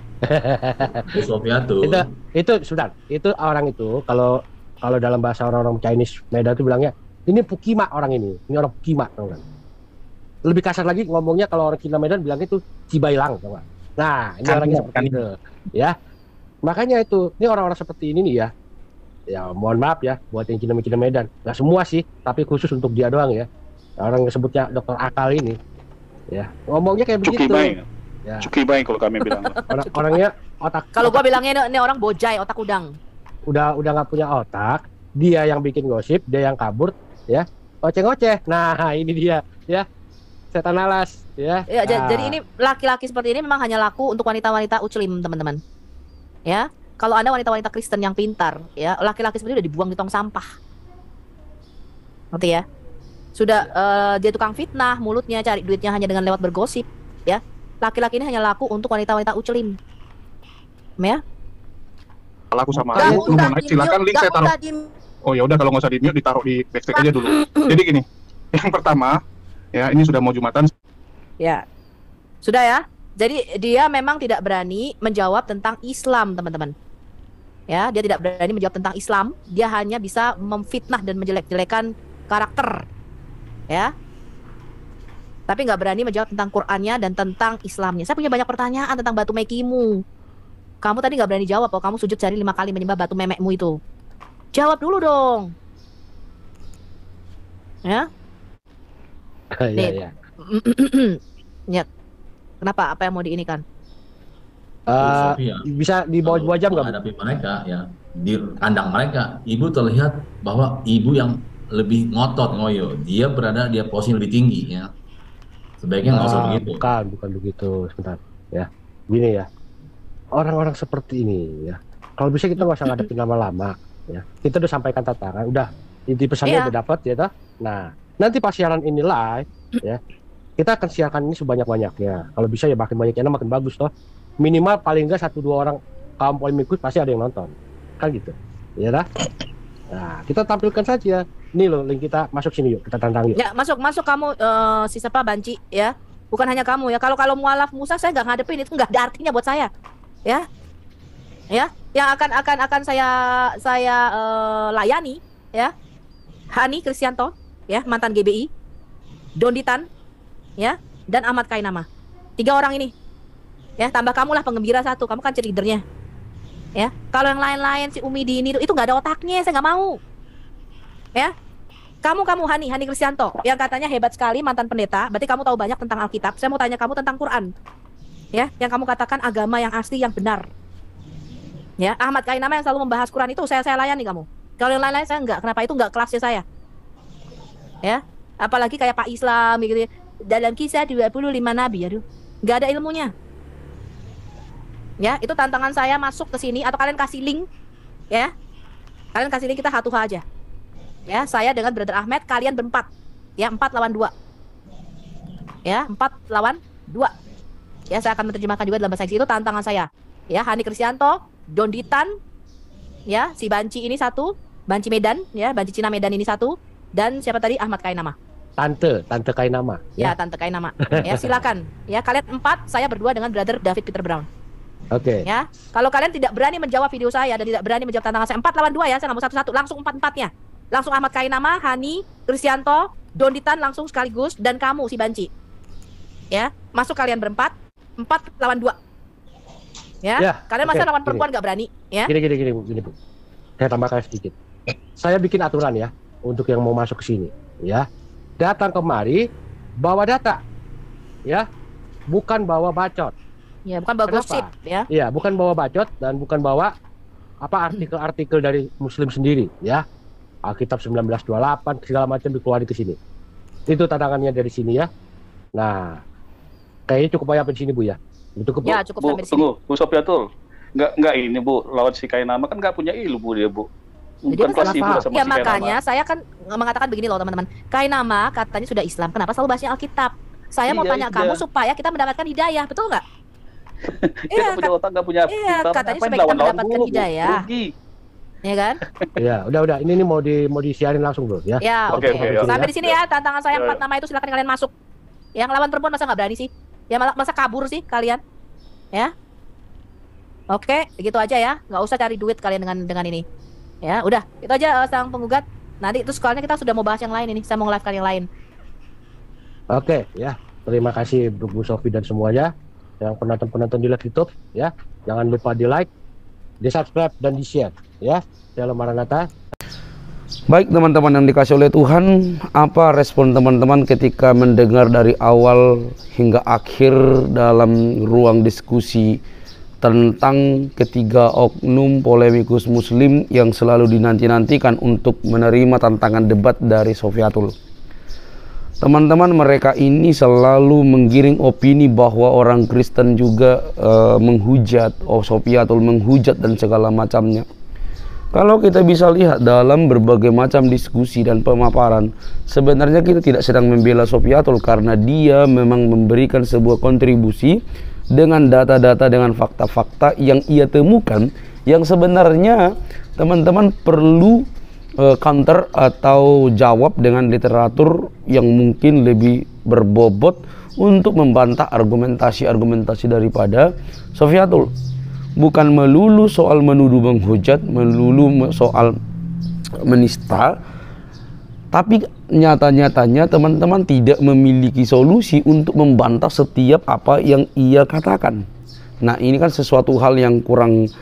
Sofiatul. Itu sudah, itu orang itu kalau dalam bahasa orang-orang Chinese Medan tuh bilangnya ini Pukima orang ini orang Pukima, tau kan. Lebih kasar lagi ngomongnya kalau orang Cina Medan bilangnya itu Cibailang, tau kan. Nah, ini orangnya seperti itu ya. Makanya itu, ini orang-orang seperti ini nih ya. Ya mohon maaf ya buat yang Cina Medan, nggak semua sih, tapi khusus untuk dia doang ya. Orang yang sebutnya dokter akal ini ya, ngomongnya kayak begitu. Ya. Cuki baik kalau kami bilang. Orangnya otak. Kalau gua bilangnya ini orang bojai, otak udang. Udah nggak punya otak, dia yang bikin gosip, dia yang kabur, ya. Oceh-oceh. Nah, ini dia, ya. Setan alas, ya. Ya, Nah. jadi ini laki-laki seperti ini memang hanya laku untuk wanita-wanita uclim, teman-teman. Ya. Kalau Anda wanita-wanita Kristen yang pintar, ya, laki-laki seperti ini udah dibuang di tong sampah. Ngerti ya? Sudah dia tukang fitnah, mulutnya cari duitnya hanya dengan lewat bergosip, ya. Laki-laki ini hanya laku untuk wanita-wanita uclim. Ya. Laku sama aku, lu mau naik silakan, link saya taruh. Oh ya udah, kalau nggak usah di mute, ditaruh di backstage aja dulu. Jadi gini, yang pertama, ya ini sudah mau Jumatan. Ya. Sudah ya. Jadi dia memang tidak berani menjawab tentang Islam, teman-teman. Ya, dia tidak berani menjawab tentang Islam, dia hanya bisa memfitnah dan menjelek-jelekan karakter. Ya. Tapi nggak berani menjawab tentang Qur'annya dan tentang Islamnya. Saya punya banyak pertanyaan tentang batu mekimu. Kamu tadi nggak berani jawab, oh kamu sujud jari 5 kali menyembah batu memekmu itu. Jawab dulu dong. Ya. Iya. Ya. Kenapa? Apa yang mau diinikan? Bisa di bawah 2 jam nggak? Menghadapi mereka ya, di kandang mereka, ibu terlihat bahwa ibu yang lebih ngotot, ngoyo. Dia berada di posisi lebih tinggi ya. Sebaiknya nggak usah begitu. Bukan begitu. Sebentar ya. Gini ya. Orang-orang seperti ini ya. Kalau bisa kita nggak usah ngadepin lama-lama ya. Kita udah sampaikan tantangan, udah inti pesannya udah dapat ya toh. Nah, nanti pas siaran ini live ya, kita akan siarkan ini sebanyak-banyaknya. Kalau bisa ya makin banyak channel makin bagus toh. Minimal paling enggak 1-2 orang kaum polemikus pasti ada yang nonton. Kan gitu. Ya dah. Nah, kita tampilkan saja. Nih loh, link kita masuk sini yuk, kita tantang yuk. Ya, masuk kamu si siapa Banci ya. Bukan hanya kamu ya. Kalau mualaf Musa saya nggak ngadepin, itu nggak ada artinya buat saya. Ya. Ya, yang akan saya layani ya. Hani Kristianto ya, mantan GBI. Donditan ya, dan Ahmad Kainama. 3 orang ini. Ya, tambah kamu lah penggembira 1, kamu kan cheerleadernya. Ya, kalau yang lain-lain si Umi Dini itu nggak ada otaknya, saya nggak mau. Ya, kamu Hani Kristianto yang katanya hebat sekali mantan pendeta, berarti kamu tahu banyak tentang Alkitab. Saya mau tanya kamu tentang Quran. Ya, yang kamu katakan agama yang asli yang benar. Ya, Ahmad Kainama yang selalu membahas Quran itu saya layani kamu. Kalau yang lain-lain saya enggak, kenapa itu enggak kelasnya saya? Ya, apalagi kayak Pak Islam gitu ya. Dalam kisah 25 nabi, aduh, nggak ada ilmunya. Ya, itu tantangan saya masuk ke sini atau kalian kasih link ya. Kalian kasih link, kita hatuha aja. Ya, saya dengan Brother Ahmed, kalian berempat. Ya, 4 lawan 2. Ya, 4 lawan 2. Ya, saya akan menerjemahkan juga dalam bahasa Inggris, itu tantangan saya. Ya, Hani Kristianto, Donditan, ya, si Banci ini 1, Banci Medan, ya, Banci Cina Medan ini 1, dan siapa tadi? Ahmad Kainama. Tante Kainama. Ya, Tante Kainama. Ya, silakan. Ya, kalian 4, saya berdua dengan Brother David Peter Brown. Oke. Ya, kalau kalian tidak berani menjawab video saya dan tidak berani menjawab tantangan saya 4 lawan 2 ya, saya nggak mau satu-satu, langsung 4-4-nya. Langsung Ahmad Kainama, Hani, Kristianto, Donditan langsung sekaligus, dan kamu si Banci. Ya, masuk kalian berempat, 4 lawan 2. Ya, kalian masa lawan perempuan nggak berani, ya? Gini, Bu. Saya tambahkan sedikit. Saya bikin aturan ya untuk yang mau masuk ke sini, ya. Datang kemari bawa data. Ya. Bukan bawa bacot. Ya, bukan bawa gosip, ya. Iya, bukan bawa bacot dan bukan bawa artikel-artikel dari muslim sendiri, ya. Alkitab 1928 segala macam dikeluarin ke sini. Itu tantangannya dari sini ya. Nah, kayaknya cukup banyak di sini, Bu ya. Cukup, ya, cukup sampai di sini. Tunggu, Bu Sofiatul. Enggak ini, Bu, lawan si Kainama kan enggak punya ilmu dia, Bu. Bukan kelas ibu sama ya, si makanya Kainama. saya kan mengatakan begini loh, teman-teman. Kainama katanya sudah Islam, kenapa selalu bahasnya Alkitab? Saya mau tanya kamu supaya kita mendapatkan hidayah, betul nggak? Iya, punya otak, nggak punya Iya, katanya supaya kita mendapatkan hidayah. Ya kan? Ya, udah. Ini mau disiarin langsung, Bro, ya. Ya, oke. Sampai di sini ya, tantangan saya 4 nama itu silakan kalian masuk. Yang lawan perempuan masa nggak berani sih? Ya malah masa kabur sih kalian? Ya. Oke, gitu aja ya. Nggak usah cari duit kalian dengan ini. Ya, udah. Itu aja sang penggugat. Nanti itu soalnya kita sudah mau bahas yang lain ini. Saya mau nge-live yang lain. Oke, ya. Terima kasih Bu Sofi dan semuanya yang penonton-penonton di live YouTube ya. Jangan lupa di like, di subscribe dan di share ya. Shalom Maranatha. Baik teman-teman yang dikasih oleh Tuhan, apa respon teman-teman ketika mendengar dari awal hingga akhir dalam ruang diskusi tentang ketiga oknum polemikus muslim yang selalu dinanti-nantikan untuk menerima tantangan debat dari Sofiatul. Teman-teman, mereka ini selalu menggiring opini bahwa orang Kristen juga menghujat, Sofiatul menghujat dan segala macamnya. Kalau kita bisa lihat dalam berbagai macam diskusi dan pemaparan, sebenarnya kita tidak sedang membela Sofiatul karena dia memang memberikan sebuah kontribusi dengan data-data, dengan fakta-fakta yang ia temukan, yang sebenarnya teman-teman perlu counter atau jawab dengan literatur yang mungkin lebih berbobot untuk membantah argumentasi-argumentasi daripada Sofiatul. Bukan melulu soal menuduh menghujat, melulu soal menista, tapi nyata-nyatanya teman-teman tidak memiliki solusi untuk membantah setiap apa yang ia katakan. Nah, ini kan sesuatu hal yang kurang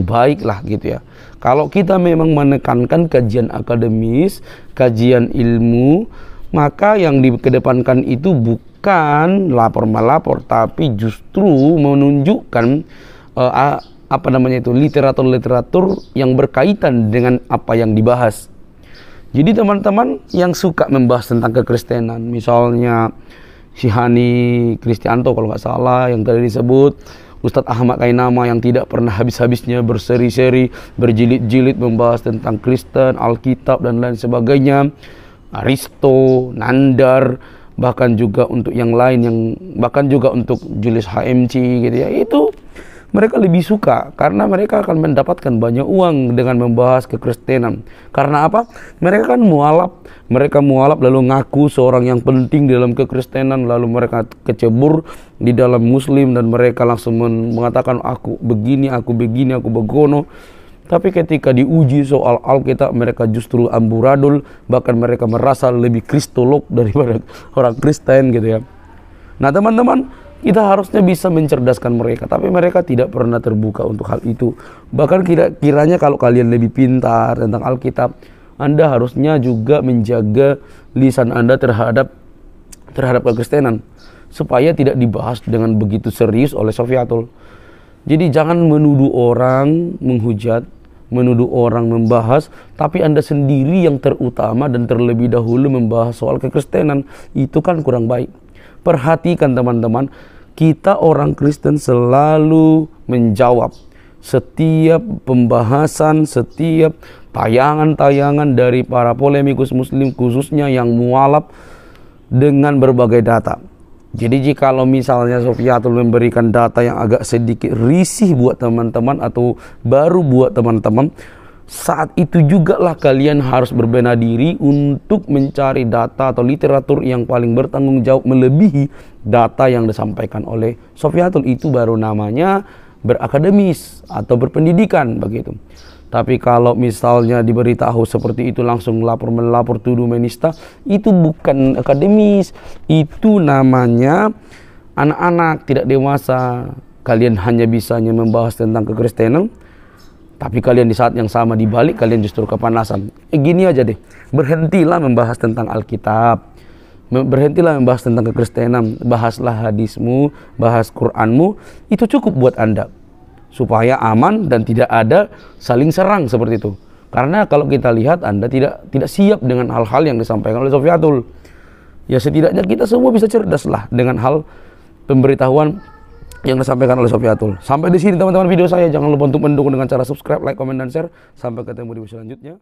baik lah gitu ya. Kalau kita memang menekankan kajian akademis, kajian ilmu, maka yang dikedepankan itu bukan lapor-melapor, tapi justru menunjukkan literatur-literatur yang berkaitan dengan apa yang dibahas. Jadi teman-teman yang suka membahas tentang kekristenan, misalnya si Hani Kristianto kalau nggak salah yang tadi disebut, Ustadz Ahmad Kainama yang tidak pernah habis-habisnya berseri-seri, berjilid-jilid membahas tentang Kristen, Alkitab dan lain sebagainya, Aristo, Nandar, bahkan juga untuk yang lain, bahkan juga untuk Julius HMC gitu ya, itu mereka lebih suka karena mereka akan mendapatkan banyak uang dengan membahas kekristenan. Karena apa? Mereka kan mereka mualaf lalu ngaku seorang yang penting dalam kekristenan, lalu mereka kecebur di dalam muslim dan mereka langsung mengatakan aku begini, aku begono. Tapi ketika diuji soal Alkitab, mereka justru amburadul, bahkan mereka merasa lebih kristolog daripada orang Kristen gitu ya. Nah teman-teman, kita harusnya bisa mencerdaskan mereka, tapi mereka tidak pernah terbuka untuk hal itu. Bahkan kiranya kalau kalian lebih pintar tentang Alkitab, Anda harusnya juga menjaga lisan Anda terhadap kekristenan, supaya tidak dibahas dengan begitu serius oleh Sofiatul. Jadi jangan menuduh orang menghujat, menuduh orang membahas, tapi Anda sendiri yang terutama dan terlebih dahulu membahas soal kekristenan. Itu kan kurang baik. Perhatikan teman-teman, kita orang Kristen selalu menjawab setiap pembahasan, setiap tayangan-tayangan dari para polemikus muslim, khususnya yang mualaf dengan berbagai data. Jadi jikalau misalnya Sofiatul memberikan data yang agak sedikit risih buat teman-teman atau baru buat teman-teman, saat itu juga lah kalian harus berbenah diri untuk mencari data atau literatur yang paling bertanggung jawab melebihi data yang disampaikan oleh Sofiatul. Itu baru namanya berakademis atau berpendidikan begitu. Tapi kalau misalnya diberitahu seperti itu langsung melapor tuduh menista, itu bukan akademis, itu namanya anak-anak tidak dewasa. Kalian hanya bisanya membahas tentang kekristenan, tapi kalian di saat yang sama dibalik kalian justru kepanasan. Gini aja deh, berhentilah membahas tentang Alkitab, berhentilah membahas tentang kekristenan, bahaslah hadismu, bahas Quranmu, itu cukup buat Anda, supaya aman dan tidak ada saling serang seperti itu. Karena kalau kita lihat Anda tidak siap dengan hal-hal yang disampaikan oleh Sofiatul. Ya setidaknya kita semua bisa cerdas lah dengan hal pemberitahuan yang disampaikan oleh Sofiatul. Sampai di sini teman-teman video saya. Jangan lupa untuk mendukung dengan cara subscribe, like, komen, dan share. Sampai ketemu di video selanjutnya.